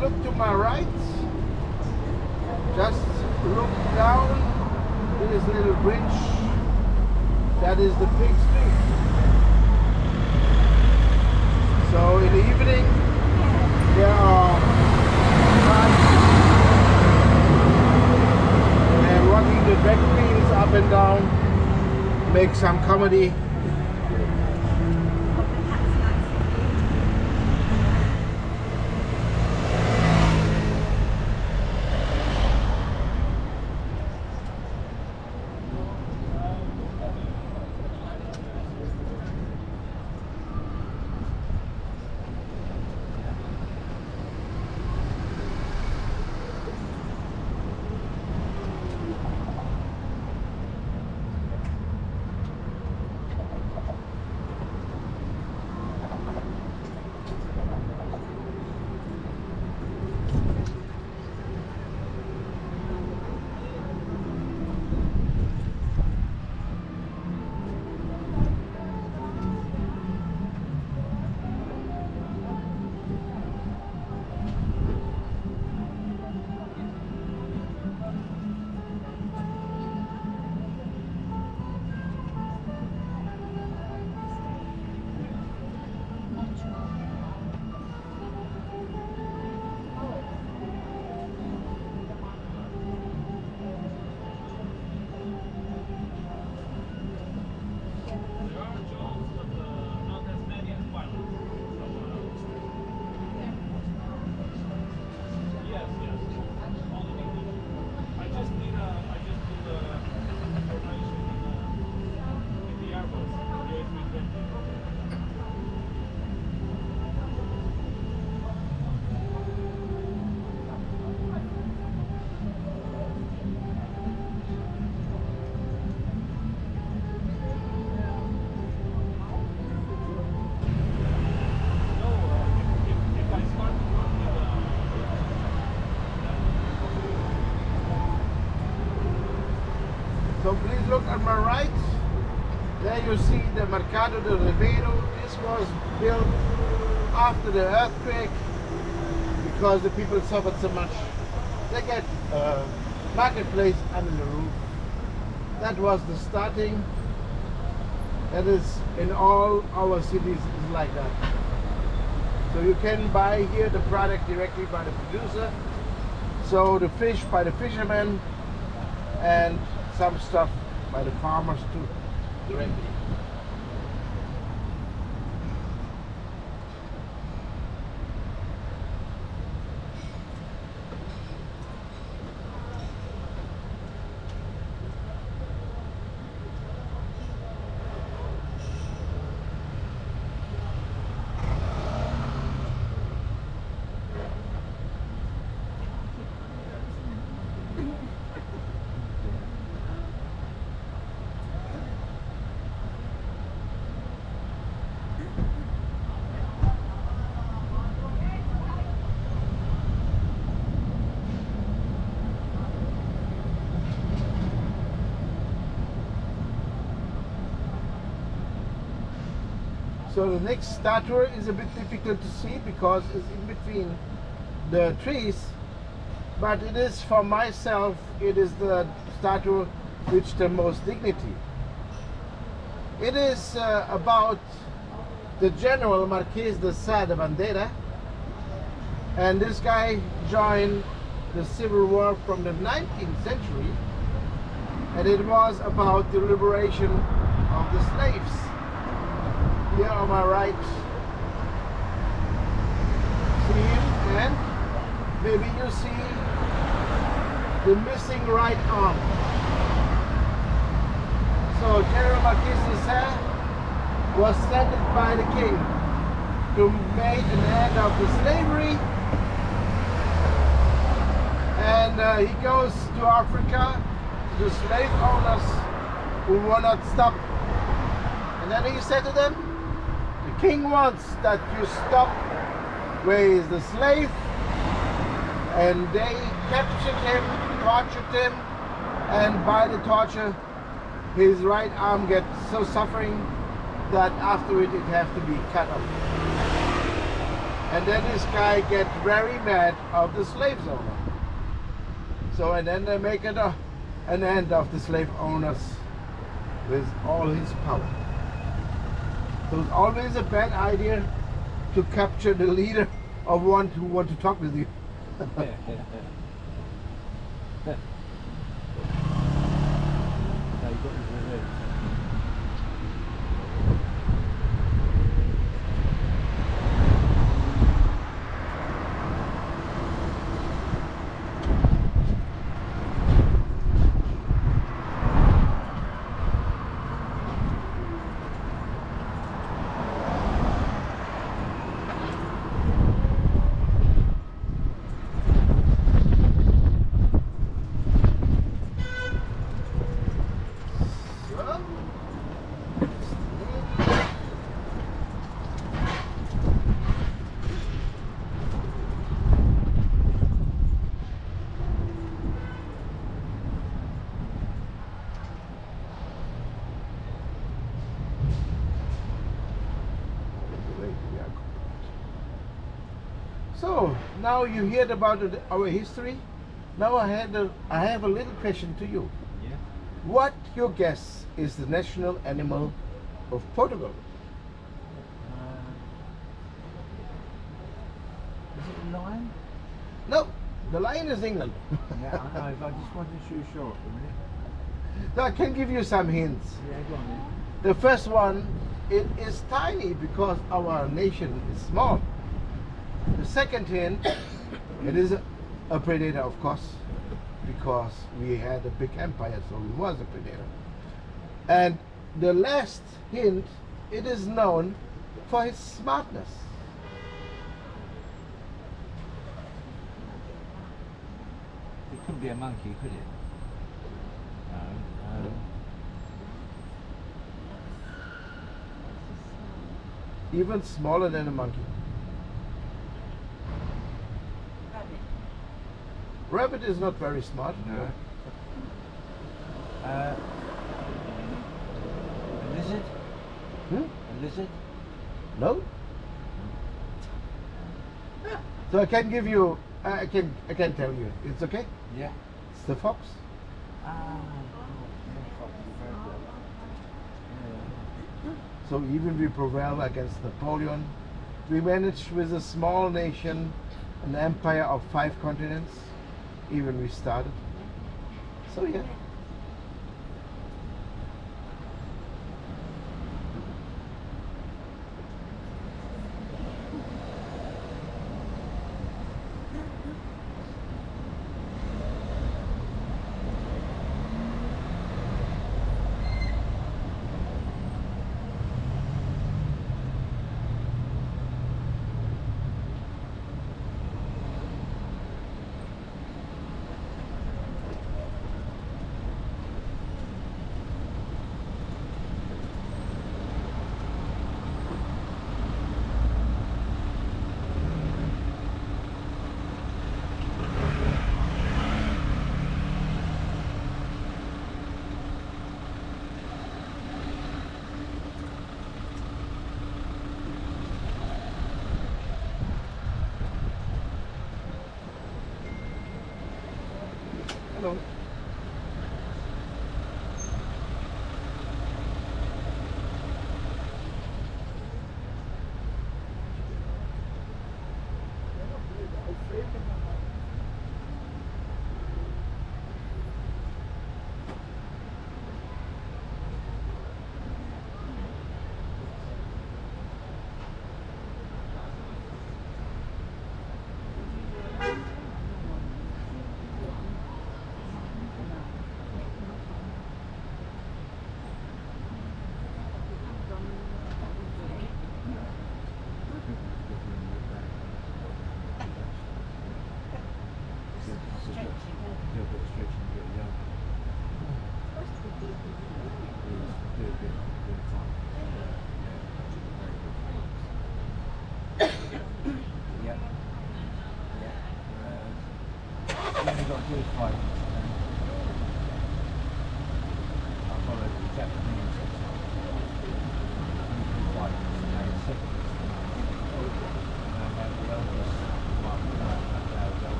look to my right. Just look down to this little bridge. That is the Pig Street. So in the evening, there are cars and rocking the drag queens up and down, make some comedy. So please look on my right. There you see the Mercado de Ribeiro. This was built after the earthquake because the people suffered so much. They get a marketplace under the roof. That was the starting. That is in all our cities is like that. So you can buy here the product directly by the producer. So the fish by the fishermen and some stuff by the farmers too, directly. So the next statue is a bit difficult to see because it's in between the trees, but it is for myself, it is the statue which the most dignity. It is about the General Marquês de Sá da Bandeira, and this guy joined the Civil War from the 19th century, and it was about the liberation of the slaves. Here on my right, see him, and maybe you see the missing right arm. So General Marquês de Sá was sent by the king to make an end of the slavery, and he goes to Africa, to slave owners who will not stop, and then he said to them, the king wants that you stop with the slave, and they captured him, tortured him, and by the torture his right arm gets so suffering that after it has to be cut off. And then this guy gets very mad of the slave owner. So and then they make it an end of the slave owners with all his power. So it's always a bad idea to capture the leader of one who want to talk with you. So now you heard about our history. Now I have a little question to you. Yeah. What your guess is the national animal of Portugal? Is it a lion? No, the lion is England. Yeah, I know, but I just wanted to show up a minute. So I can give you some hints. Yeah, go on then. The first one, it is tiny because our nation is small. The second hint, it is a predator, of course, because we had a big empire, so it was a predator. And the last hint, it is known for his smartness. It couldn't be a monkey, could it? No. Even smaller than a monkey. Rabbit is not very smart. No. A lizard? Hmm? A lizard? No. So I can give you, I can tell you. It's okay? Yeah. It's the fox. So even we prevailed against Napoleon. We managed with a small nation, an empire of 5 continents, even we started. So yeah. Hello.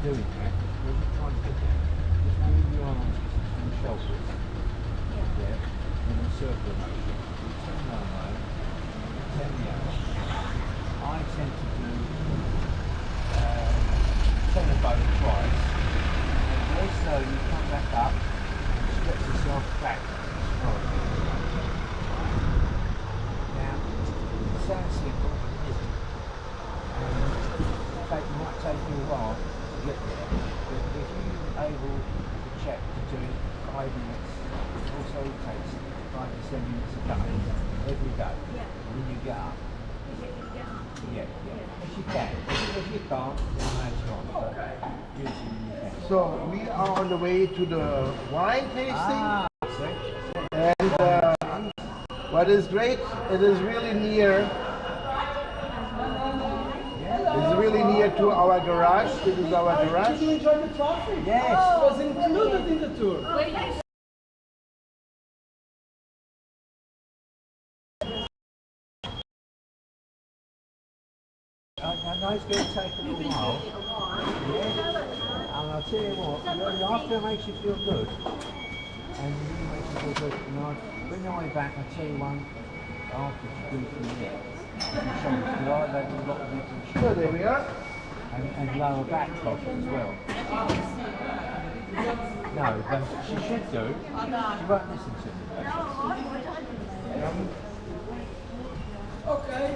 doing that, when you're trying to get down, just move your arms from the shoulders. Yeah. And then circle motion. You turn one way, turn the other. I tend to do turn the boat twice, and very slowly you come back up and stretch yourself back. Now, it sounds simple, but it isn't. It might take you a while to get there, but if you're able to check to do it 5 minutes, it also takes 5 to 7 minutes a day, every day, and then you get up. Yeah. If you can. If you can't, then that's wrong. But usually you can. So we are on the way to the wine tasting. See? And what is great, it is really near. It's really near to our garage. This is our garage. Did you enjoy the traffic? Yes. It was included in the tour. I know it's going to take a little while. Yeah. And I'll tell you what, the after makes you feel good. And it really makes you feel good. And I bring the way back, I'll tell you one after you do from there. Because I like a lot of different So there we are. and lower back posture as well. No, but she should do. She won't listen to me. Okay.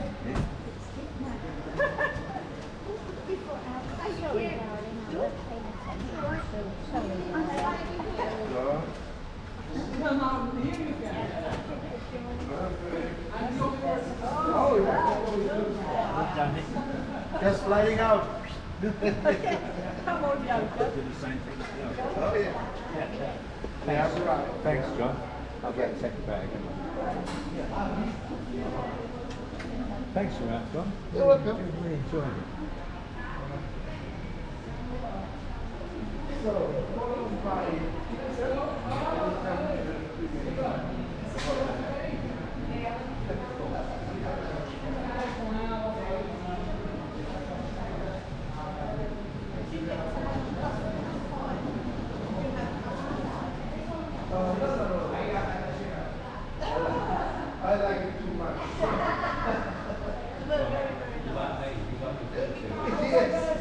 Just sliding out. Come on, Bianca. Oh yeah. Thanks, thanks, John. I'll get the second bag. Thanks for that, John. You're welcome. Really enjoyed it. I like it too much. Yes.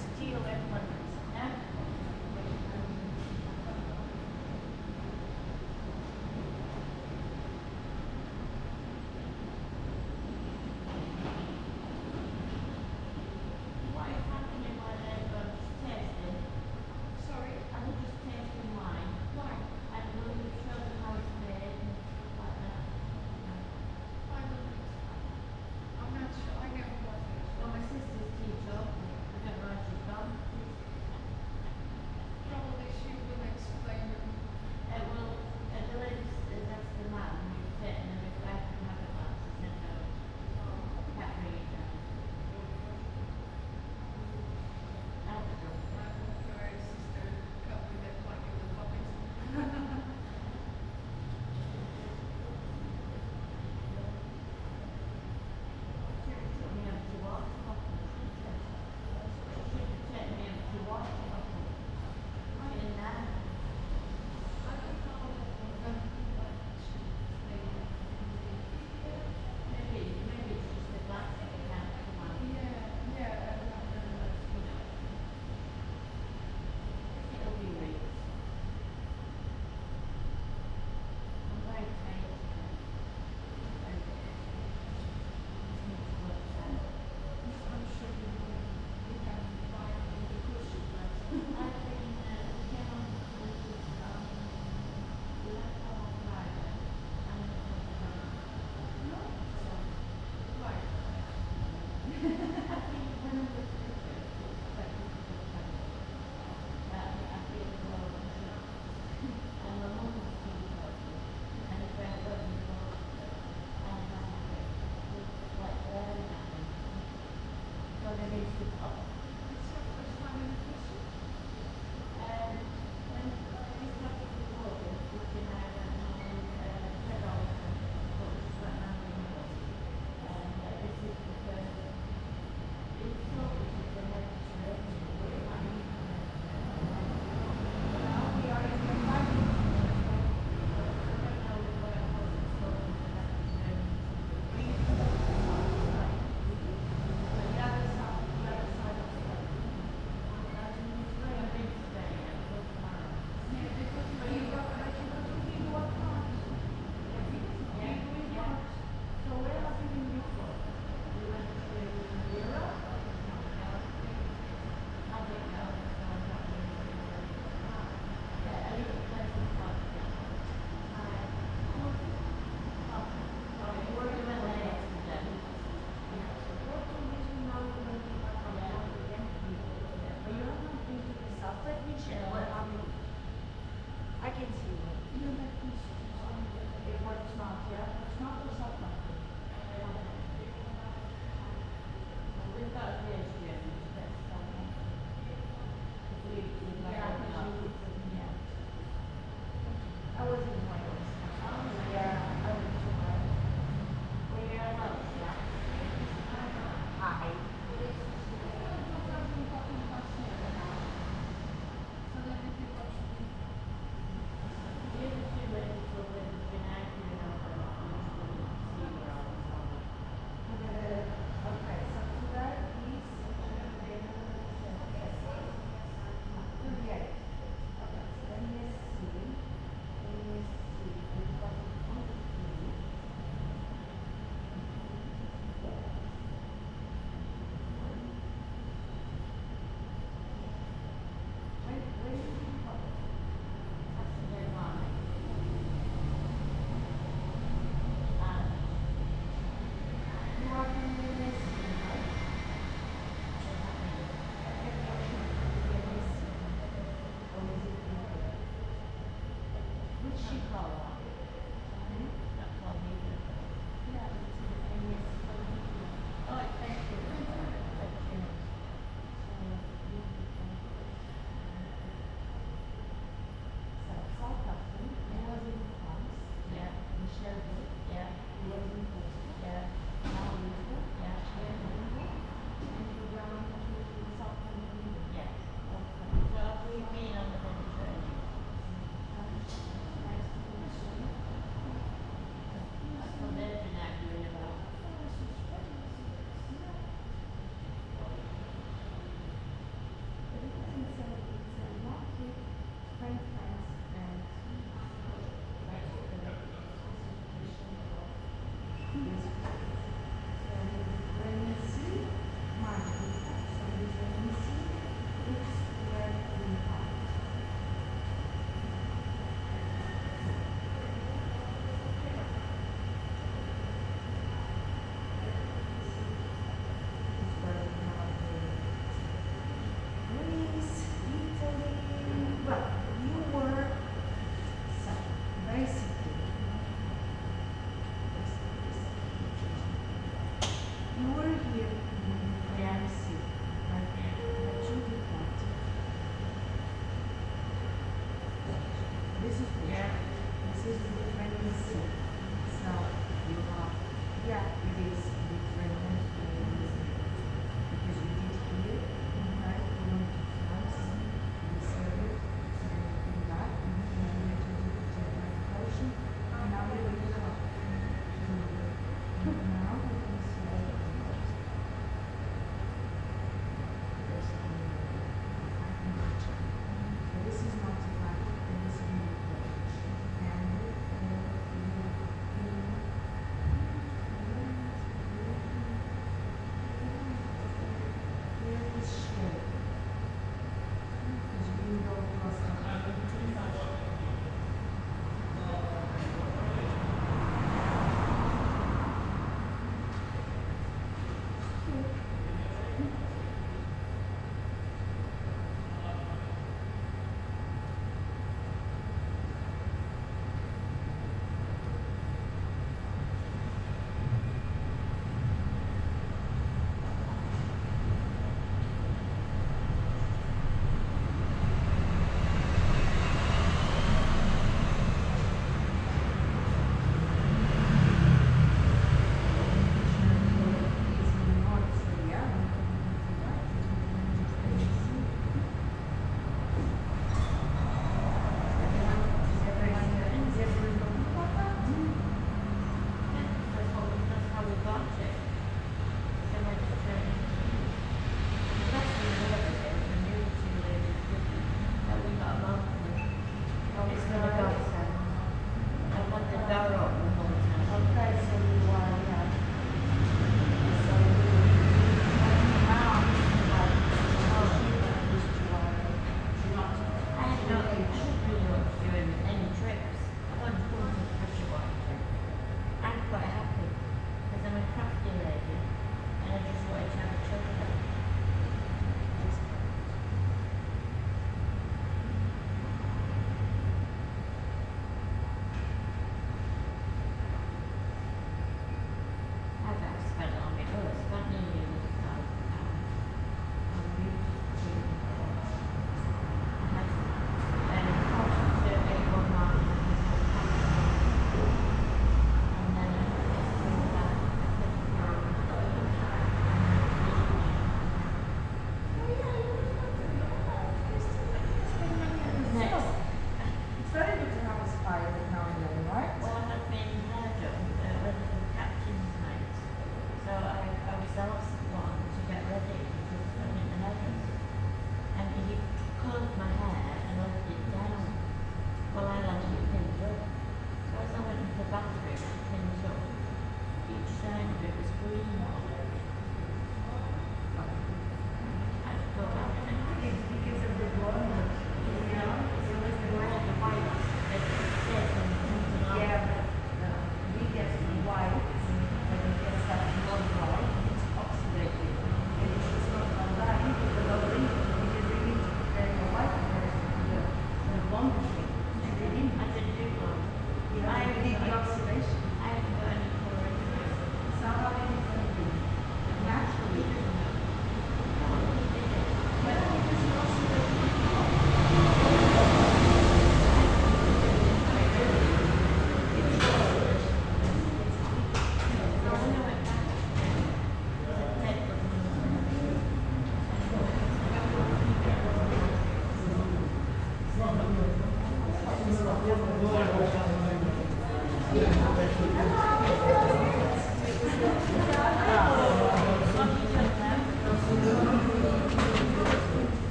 steel implements. Yeah? What is happening when everyone's tasting? Sorry? I was just tasting wine. Why? And will you show them how it's made and stuff like that? I will. I'm not sure. I never was. Well, my sister's teacher. I don't know if she's gone. Probably she will explain them. Well, the lady that's the man who's taking them if I can have a glass. I said no. Can't bring it down.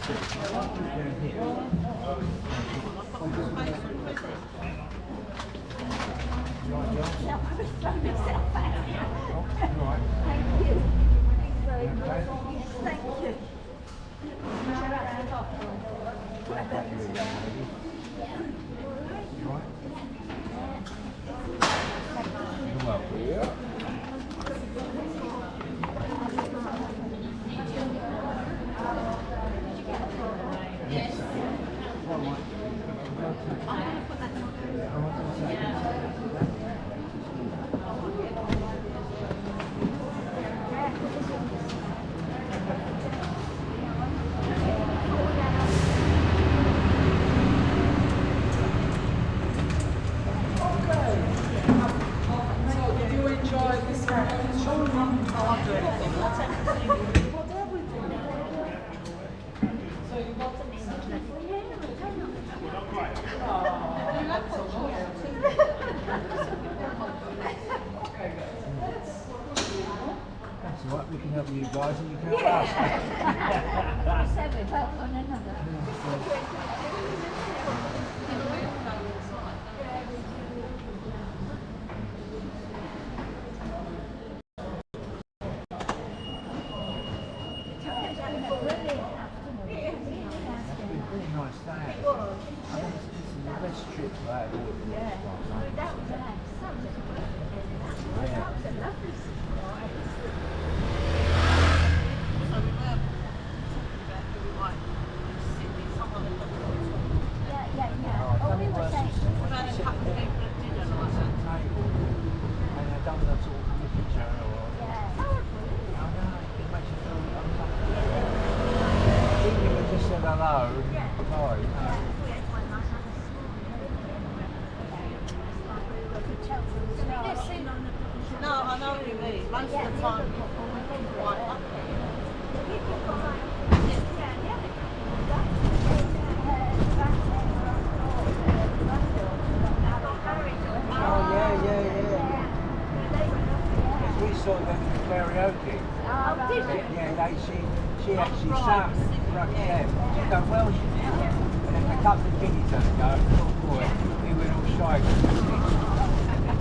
Down here. Right, John? I was throwing myself out. Oh, right. Thank you. Thanks very much. Okay. Yes, thank you. Right back here again, lady. You right? You're welcome. Yes. What am I? I want to say. That's all right, we can help you guys and you can help us. We said we'd help one another. It's been a really nice day. I think this is the best trip I had all of Yeah. That was a nice subject. That was a lovely surprise. So we were talking about who we might Sydney, someone that doesn't know what's on. Yeah. Oh, we were saying. We've had a couple of people that didn't like that. table and I don't want to sort of look at each other or Yeah. I know, it makes you feel uncomfortable. Even if you just said hello and hi, you know. No, I know what you mean. Most of the time, people quite up Oh yeah. Because we saw them in karaoke. Yeah, she actually sang. She done well, she did. And then a couple of kiddies had to go, oh boy, he went all shy.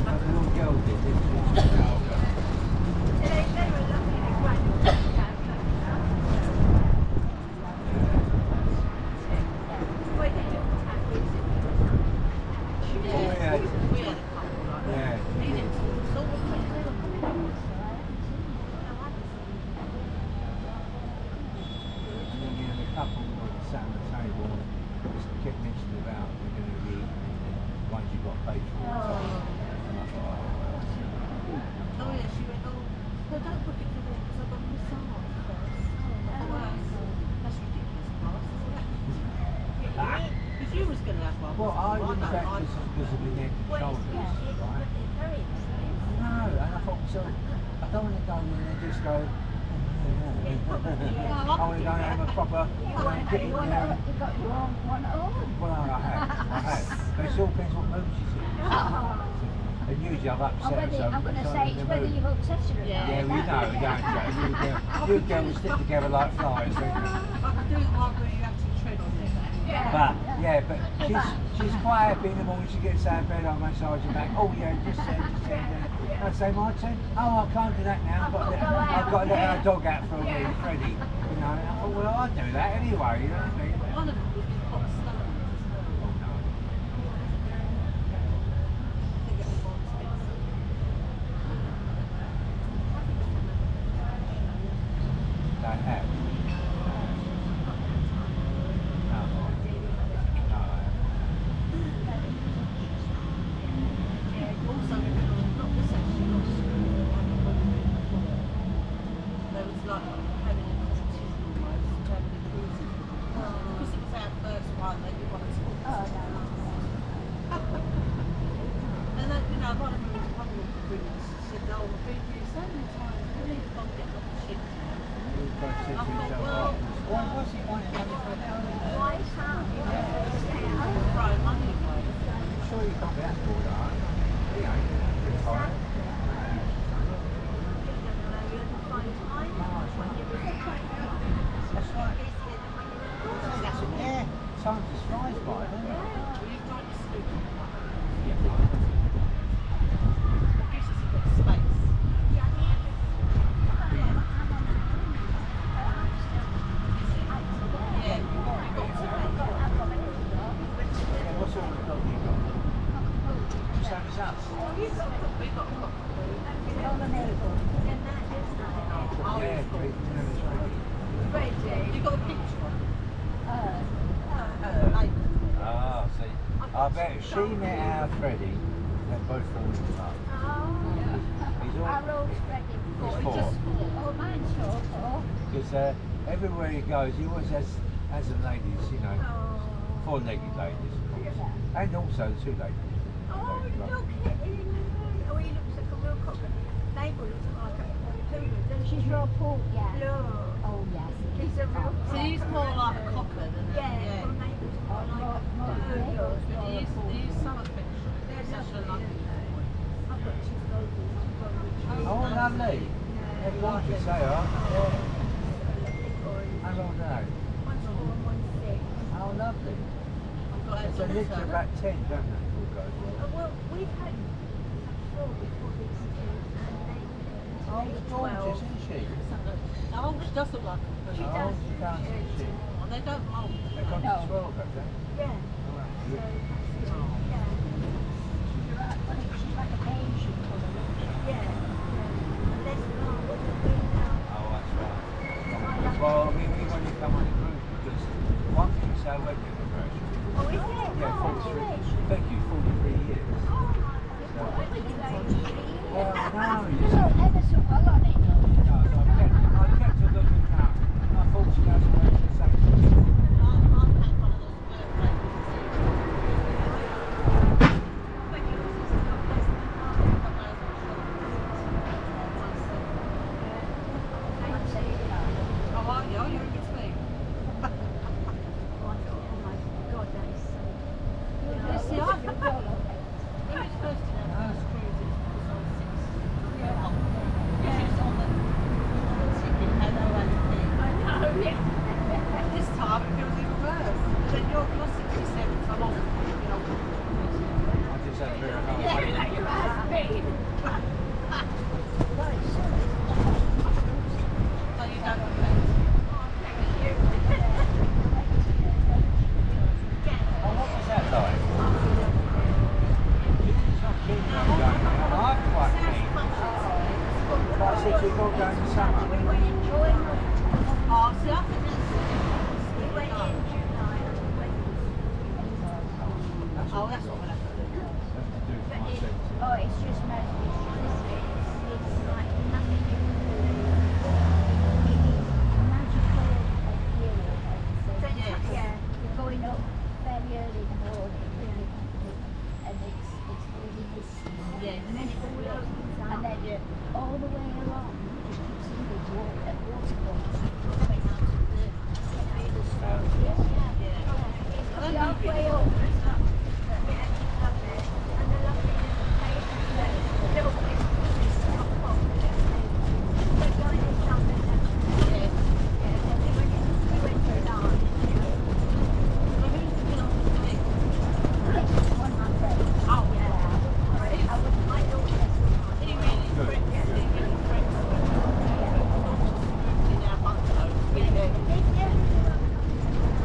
But the little girl did, didn't she? She went over. Well, I wouldn't say because of the neck and shoulders, right? No, and I thought so. I don't want to go in and just go. I want to go and have a proper get in there. You got your own one at home. Well, I have. But it all depends what mood she's in. And usually I've upset her. I'm going to say it's whether you've upset her. Yeah, we know, don't you? You girls stick together like flies, don't you? I can do the one where you have to tread on it. But she's quite happy in the morning. She gets out of bed, I massage her back. Oh yeah, just said. I say my turn. Oh, I can't do that now. I've got to let our dog out for a wee, Freddie. You know, and I thought, well, I'll do that anyway. You know what I mean? One of them would be hot stomach. Oh no. They have. time just flies by, doesn't it? You've got your scoop. Yeah. It gives us a bit of space. Yeah, you've got to be. Yeah, what sort of dog you got? Same as us. We've got a cockapoo. Yeah, great. You've got a picture of Ah, see. I bet if she met our Freddie, they'd both fall in love. He's all, he's four. Oh, mine's four. Because everywhere he goes, he always has the ladies, you know, four-legged ladies, of course. And also the two ladies. Oh, look at him. Oh, he looks like a real cocker. Mabel looks like a poodle, doesn't she? She's real poor, yeah. Look. Oh, yes. He's a real So he's more like a cocker than a... Yeah, well, Mabel's more like a poodle. He's some of the picture. He's such a lovely boy. I've got two golden. Oh, lovely. They're gorgeous, they are. Yeah. How old are they? One's 4 and one's 6. Oh, lovely. I've got So live to about 10, don't they? Full guys. Well, we've had 4 before these two, and they Oh, it's gorgeous, isn't she? Oh, she does look like a She poodle. Oh, does. she does, isn't she? Oh, they don't mould. They've gone to 12, have they? Yeah. Oh, that's So, good. yeah. She's like a beige colour. Yeah. Less long, what do we now? Oh, that's right. Well, we want you to come on the cruise because one thing is our wedding anniversary. Oh, is it? Yeah, 43. Thank you, 43 years. Well, no, you You're ever so well on it, though. no, so I kept a looking out. I thought she has to make the same thing. Oh, are you? Oh, you're in between. Oh, my God, that is so... You see, I can go. When we first did our first cruise, it was on 6. Yeah. Usually it's on the ticket, NOLP. I know, yeah. This time it feels even worse. Then you're 67, so I'm on, you know. I just had a bit of another way. You have been. So you don't relate. Oh, what was that like? It's not keen on going there. I'm quite keen. But I said you've got to go in the summer. Oh, see, I think that's We went in July and we went Oh, that's what we'll have to do. Have to do it for myself. Oh, it's just magic. honestly, it's like nothing you can do. It is magical appealing. So, yeah. You're going up very early in the morning, and it's really misty. Yes. And then it all opens up. And then all the way along, you keep seeing these waterfalls coming out of the stone. Yeah. The halfway up.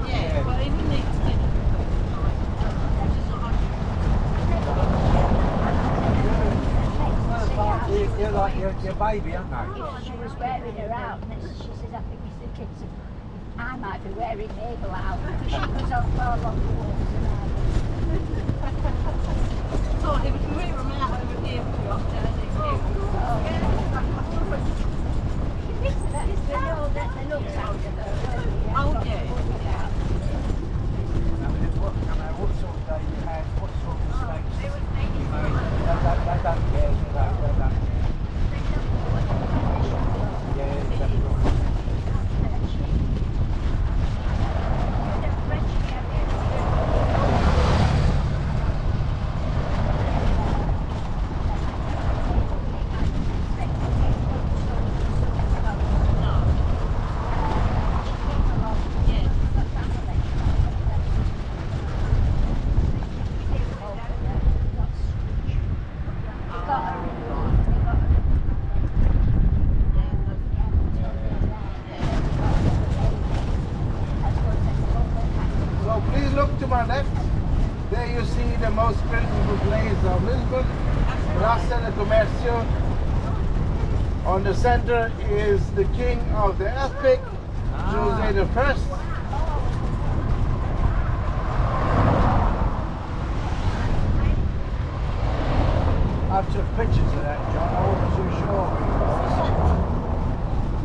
Yeah, but even needs to You're like your baby, aren't they? If she was wearing her out, and she says, I think the kids, I might be wearing Mabel out because she goes on for a long walks and So if you wear them out over here, you're up there, it's the looks out of her. Oh, yeah. What sort of day you had, what sort of mistakes you made, they don't care, they don't care. Yeah, exactly right. Yeah. to my left, there you see the most beautiful place of Lisbon, Praça de Comércio. On the center is the king of the earthquake, Jose the First. I took pictures of that, John. I wasn't too sure.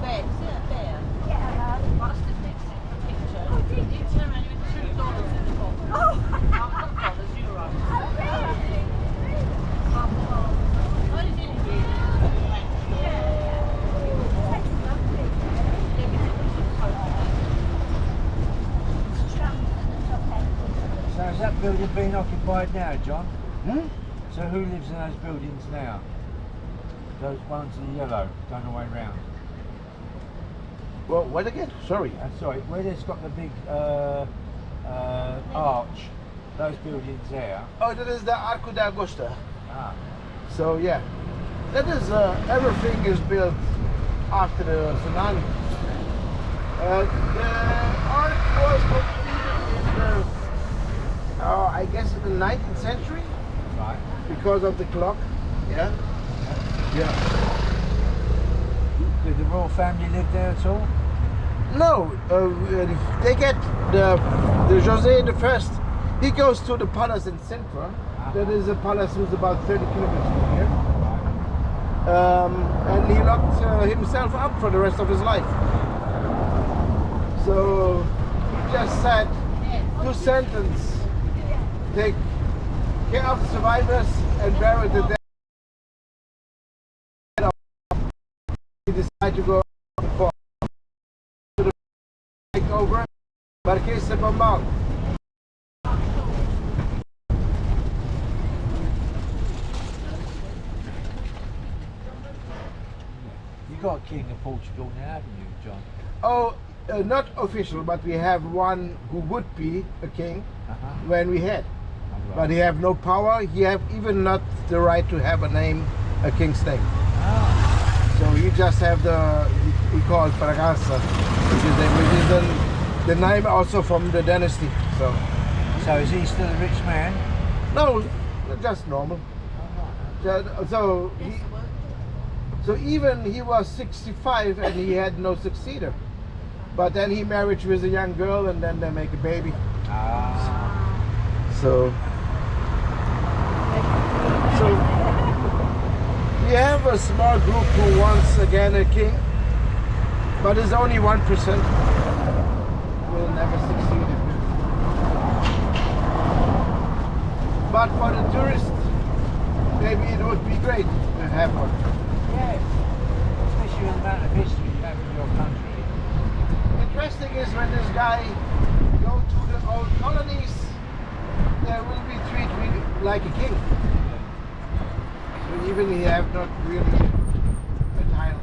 Bed, see that there? Yeah. That's the next picture. You turn around with $2 in the box. Not dollars, euros. What is it again? So has that building been occupied now, John? Hmm? So who lives in those buildings now? Those ones in the yellow, going the way round. Well, what again? Sorry. Sorry, where there's got the big arch, those buildings there. Oh, that is the Arco da Augusta. Ah. So yeah, that is everything is built after the tsunami. The arc was completed in the, I guess, in the 19th century. Right. Because of the clock. Yeah. Yeah. Did the royal family live there at all? No, they get the Jose the First. He goes to the palace in Sintra. That is a palace who's about 30 kilometers from here. And he locked himself up for the rest of his life. So he just said, two sentence, take care of the survivors and bury the dead. He decided to go to the take over Marquês de Pombal. You got a king of Portugal now, haven't you, John? Oh, not official, but we have one who would be a king when we had. Right. But he have no power. He have even not the right to have a name, a king's name. Ah. So he just have he calls Bragança, which is the name also from the dynasty. So is he still a rich man? No, just normal. So even he was 65 and he had no successor. But then he married with a young girl and then they make a baby. Ah. So we have a small group who wants again a king, but it's only 1%. Will never succeed. But for the tourists, maybe it would be great to have one. Yes. Especially with the amount of history you have in your country. Interesting is when this guy go to the old colonies, there will be treated like a king. So even he have not really a title.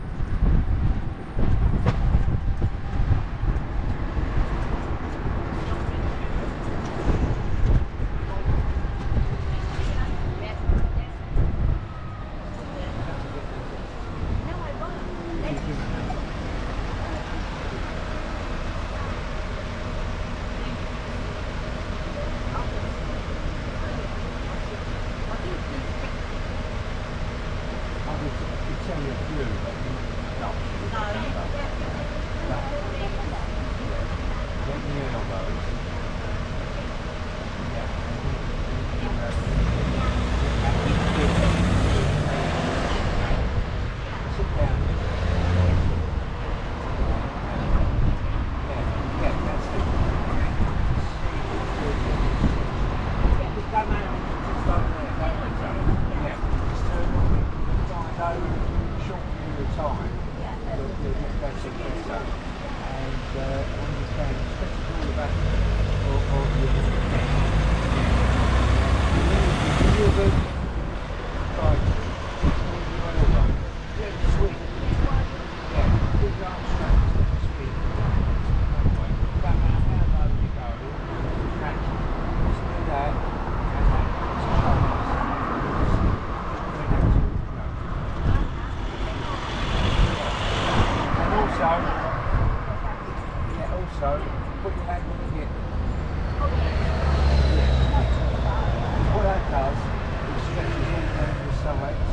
What that does, it stretches all down the sides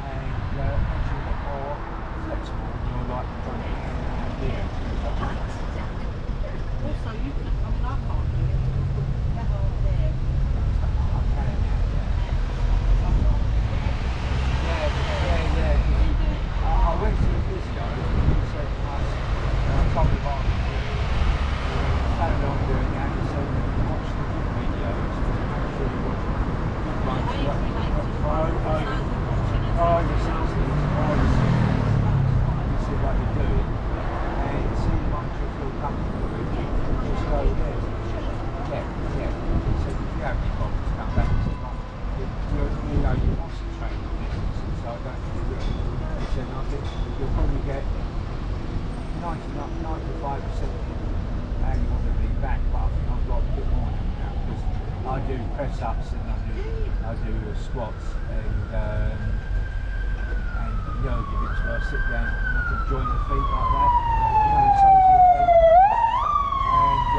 and makes you a bit more flexible when you're like trying to get here. Also, you can, I mean, I can't do it. You can put that on there. I went to the physio and he said to us, I told him what I was doing. Carried on doing that, he said, watch the good videos, make sure you watch the good ones. Your sisters, you see what you're doing, and see the ones you feel comfortable with, just go there. Yeah. He said, if you have any problems, come back. He said, you know, you concentrate on this, so I don't think you will. He said, I think you'll probably get 95% how you want to be back, but I think I've got a bit more now because I do press-ups and I do squats and yoga bits where I sit down and I can join the feet like that, you know, the soles of your feet,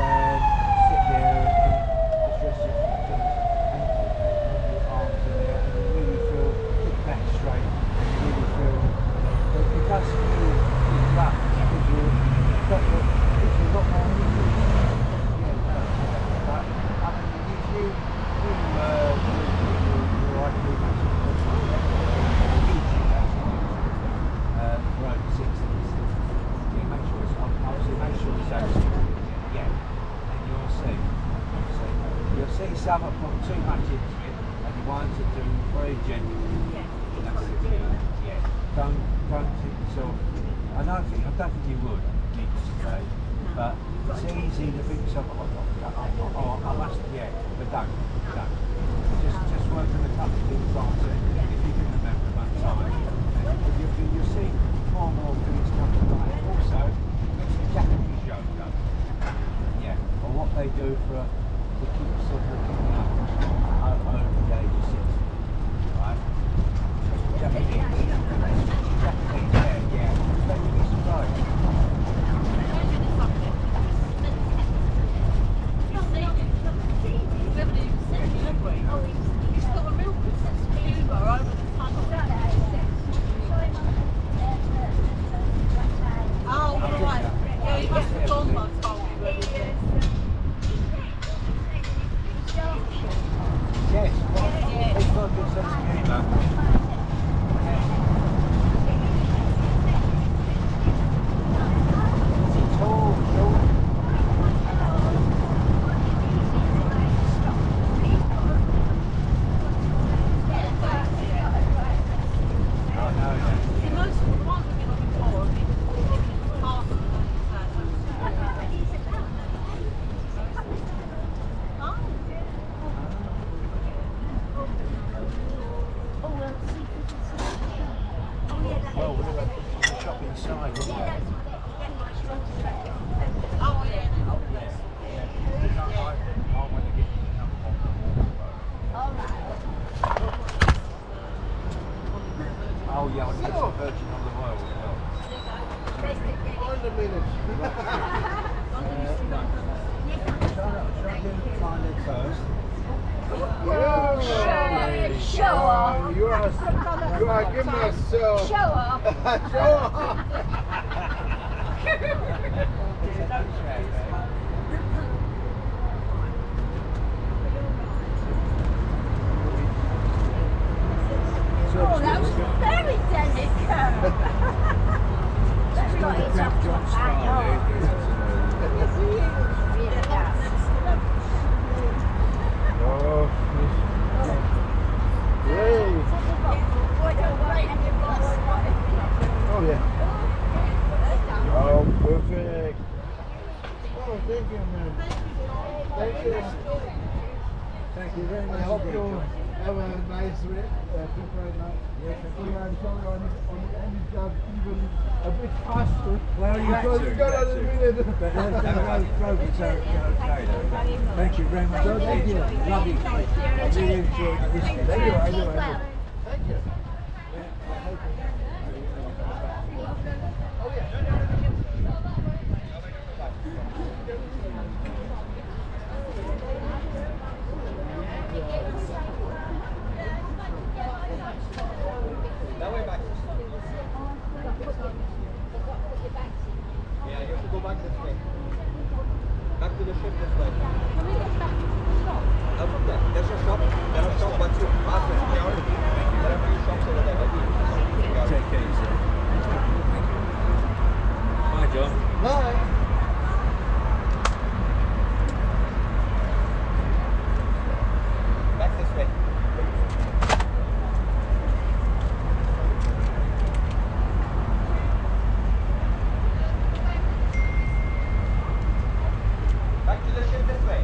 and sit there and just rest your arms in there and you really feel your back straight and you really feel that it does feel good up because you've got a lot more movement. Yeah, it does. But I mean, if you like movements for over 60s, yeah, make sure it's obviously make sure it's over 60, yeah, and you'll see some have put too much into it and the ones that do very gently. That's it. Yeah. Don't think yourself. I don't think you would, needless to say, but it's easy to think yourself, I must, yeah, but don't. Just work on a couple of things like that, if you can remember one time, and you'll see more and more things come to light. Also, there's the Japanese yoga, yeah, or what they do to keep yourself looking up over the age of 60, right? Japanese, yeah. Japanese approach. He's got a real good sense of humour over the tunnel. Oh, right. Yeah, he must have gone by the time we were there. Yes, he's got a good sense of humour. Well, we're going to shop inside, isn't it? Oh, yeah. I want to get oh, yeah, I want to get some Virgin Olive Oil as well. On the minute. Should I do my leg first? Show off. You are giving us Show off. show off. Oh, that was very delicate. That's got it up to hang on. Oh yeah. Oh, perfect. Oh, thank you, man. Thank you. Thank you very much. I hope you have a nice trip right now. Yeah, thank you. I'm sorry on the job even a bit faster. Well, you have because to, you got you a have minute. But the programs are okay though. Thank you very much. Thank you. Lovely. I really enjoyed listening. Thank you. I do. Thank you. to the ship this way. Can we get back to the shop? Not from there. There's a shop. There's a shop once you pass the security. There are a few shops over there. Take care, sir. Bye, John. Bye. Back this way. Back to the ship this way.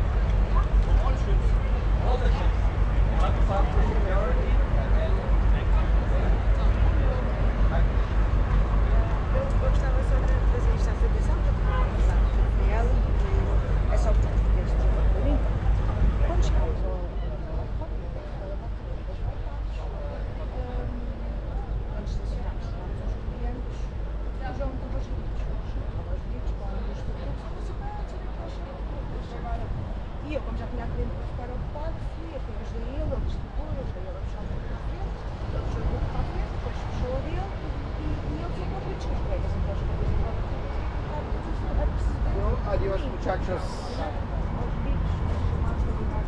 All ships. All the ships. You have to pass the security and then back to the ship. Eu gostava só de fazer esta aplicação para começar a ela. É só porque quando chegamos ao quando estacionámos, chegámos aos clientes, o João estava aos gritos com os Tuk-Tuks, não sei quantos, agora. E eu, como já tinha a cliente para ficar ocupado, fui, até ajudei ele, ele distribuiu, ajudei ele a puxar um pouco para a frente, ele puxou um pouco para a frente, depois puxou a dele, e ele ficou com gritos com os colegas, então as coisas não a perceber. Well, adiós, muchachos. Aos gritos, chamados a ligar.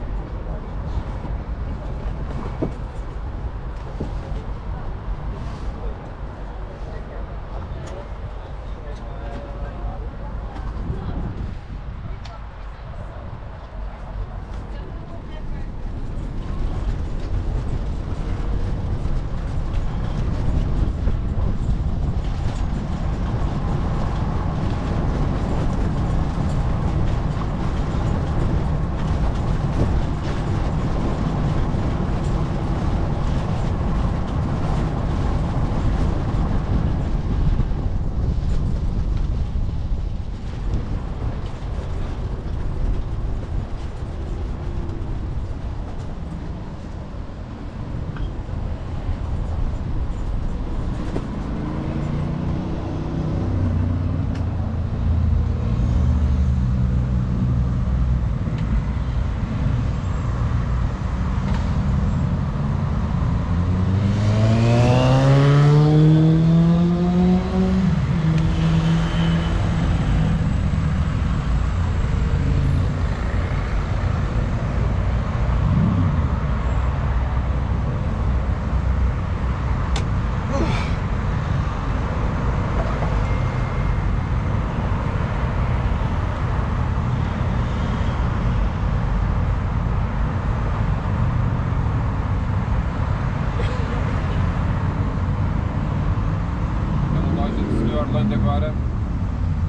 Orlando agora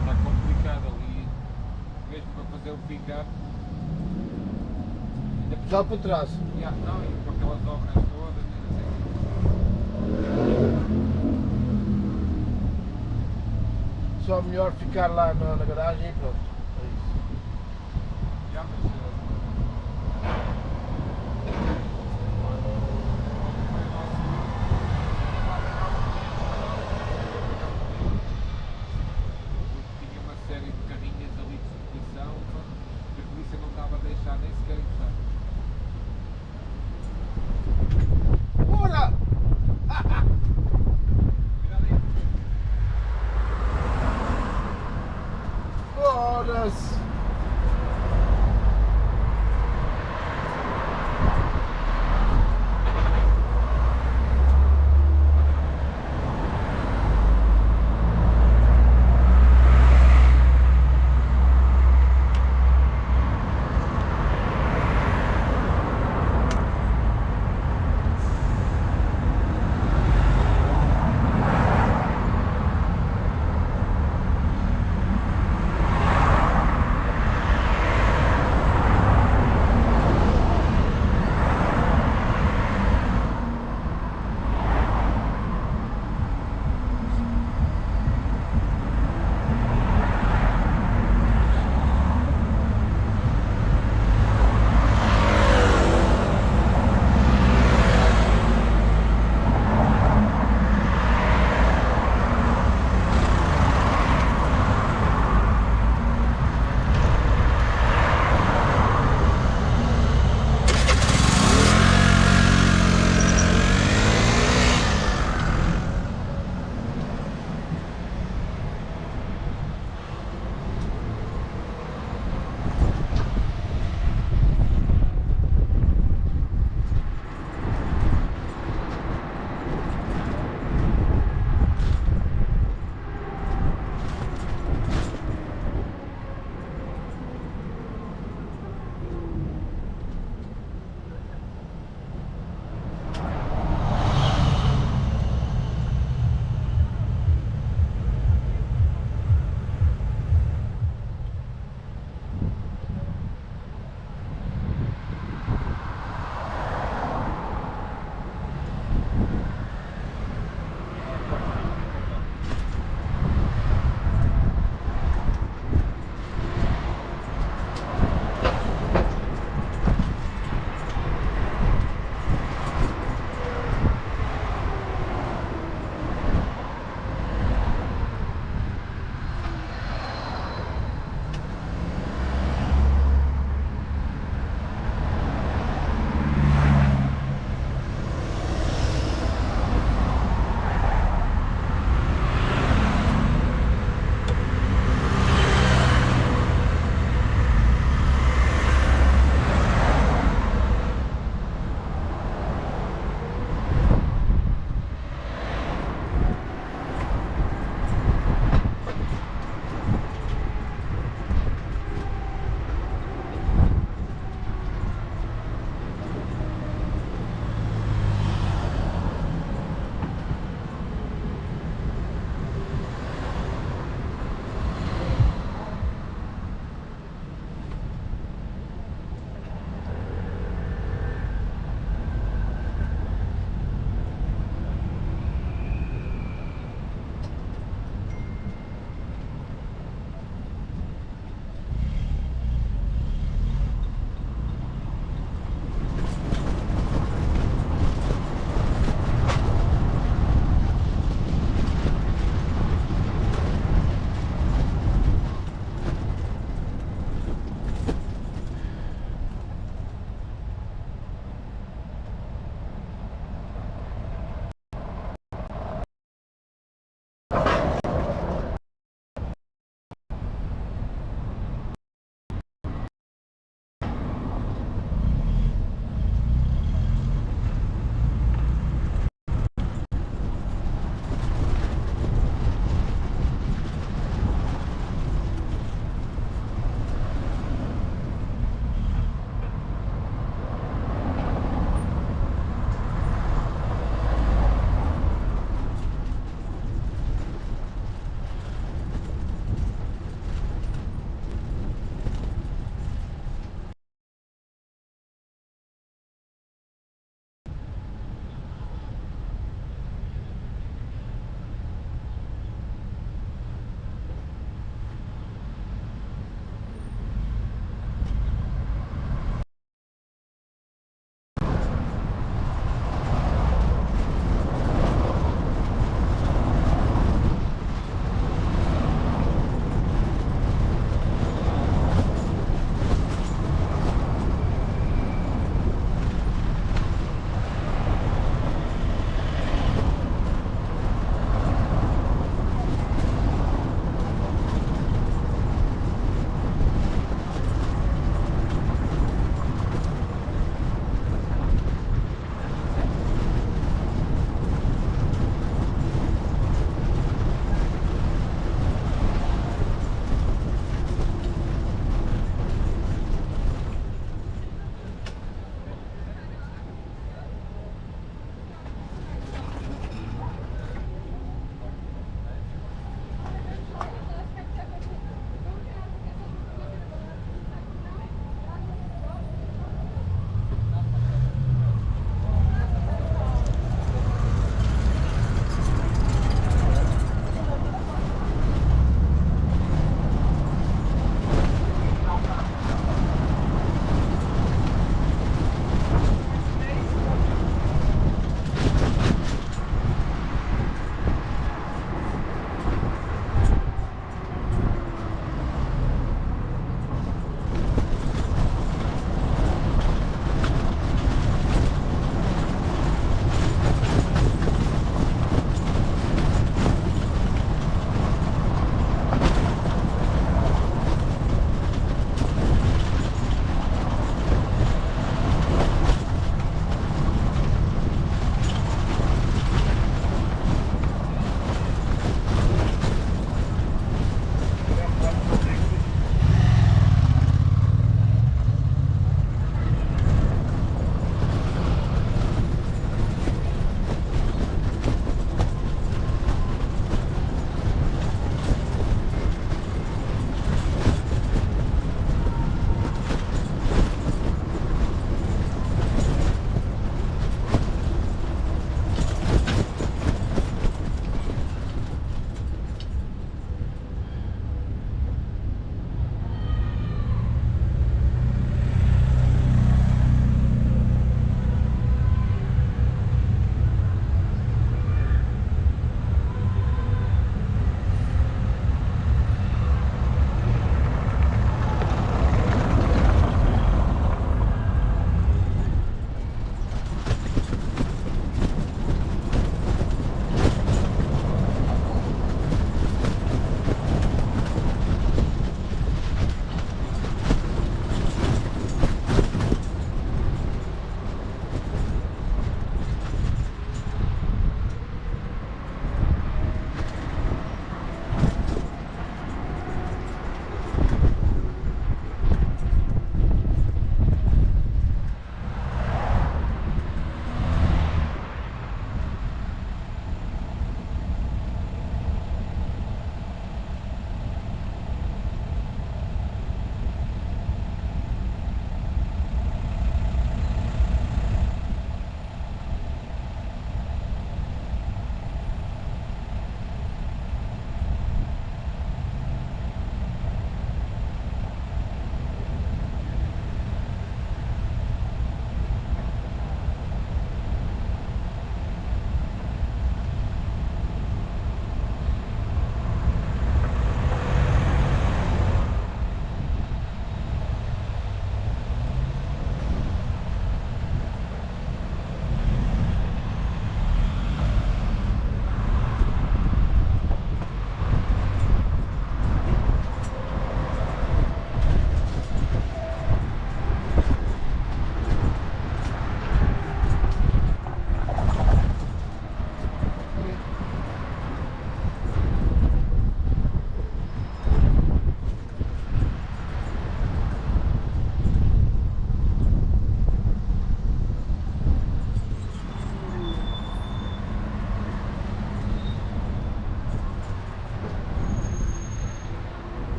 está complicado ali, mesmo para fazer o pick-up. Já para trás. Não, e com aquelas obras todas, Só melhor ficar lá na garagem e pronto. É isso. Já, mas, tinha uma série de carrinhas ali de circulação que a polícia não estava a deixar nem sequer encostar. Bora! Cuidado aí. Bora-se!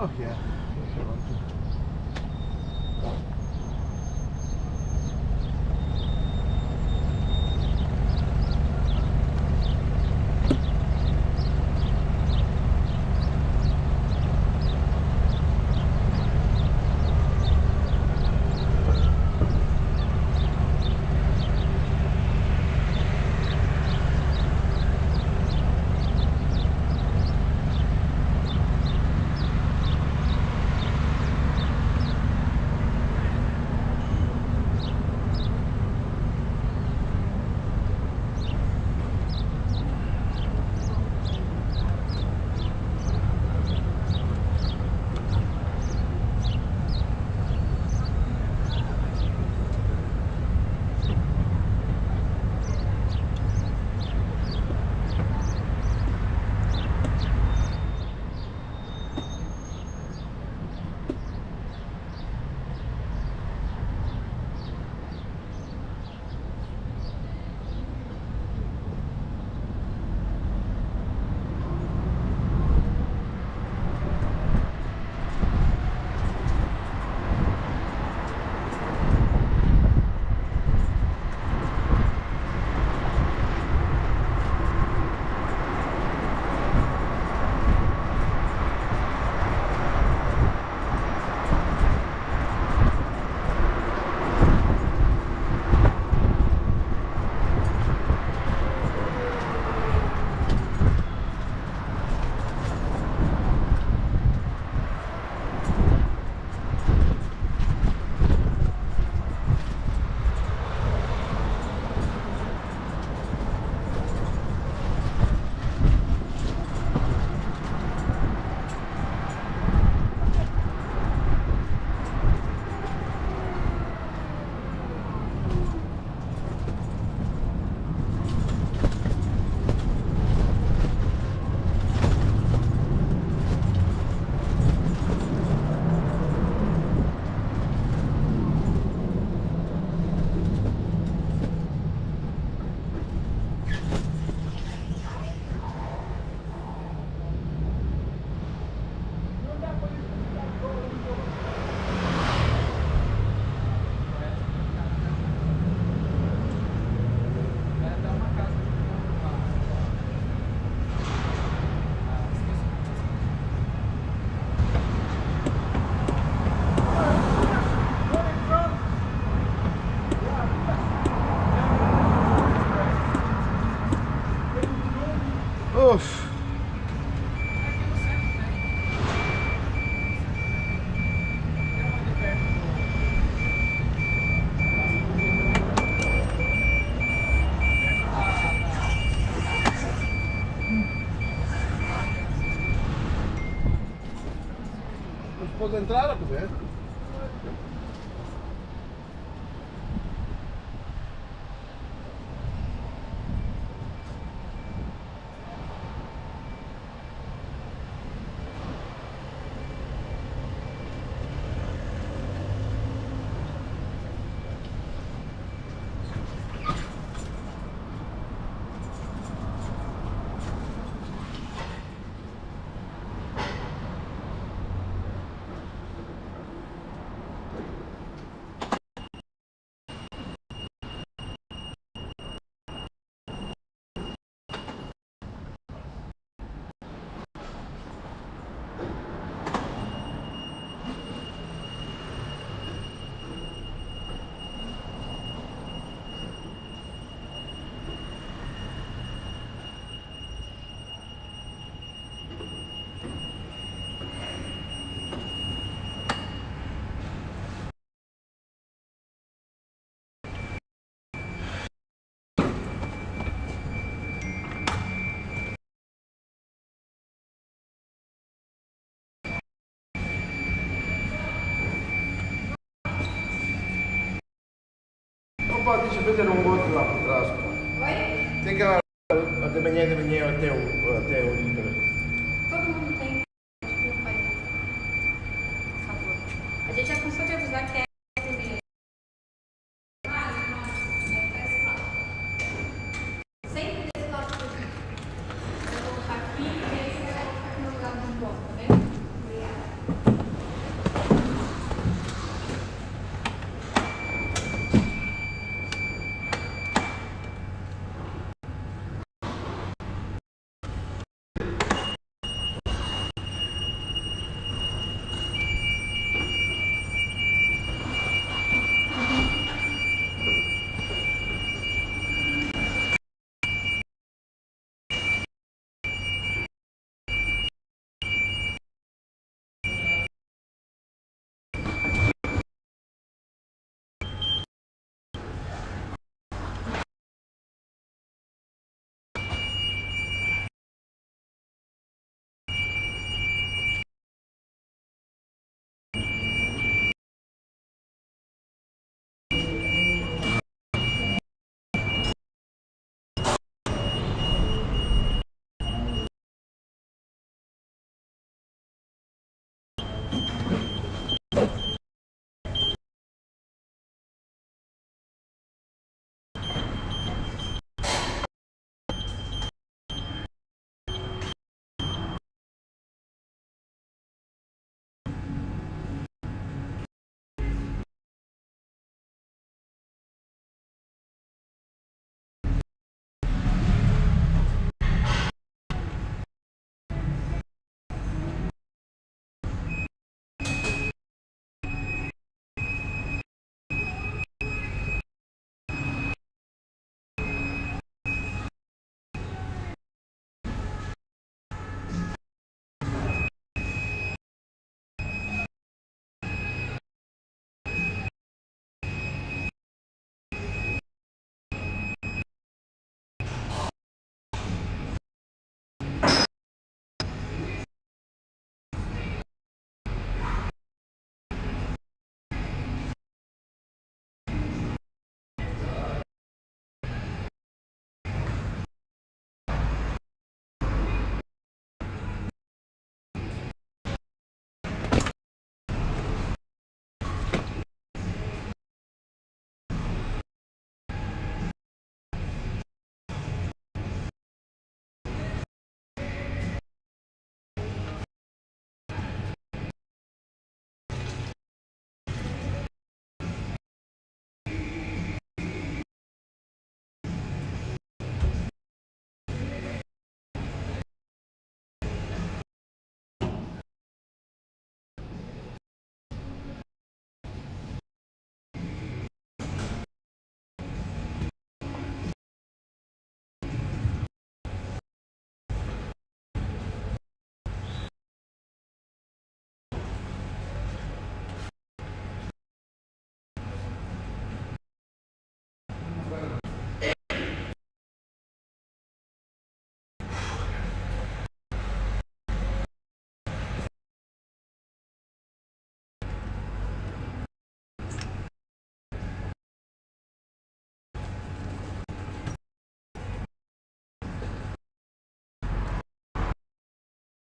Oh yeah, if you want to. Oof. Mas pode entrar a poder? Opa, deixa eu fazer um outro lá por trás. Oi? Tem que ir lá de manhã até o Inter. Todo mundo tem. Desculpa aí. Por favor. A gente já cansou de avisar que é primeiro. Sempre desse lado do vídeo. Eu vou colocar aqui e aí você vai colocar aqui no lugar do bom, tá vendo?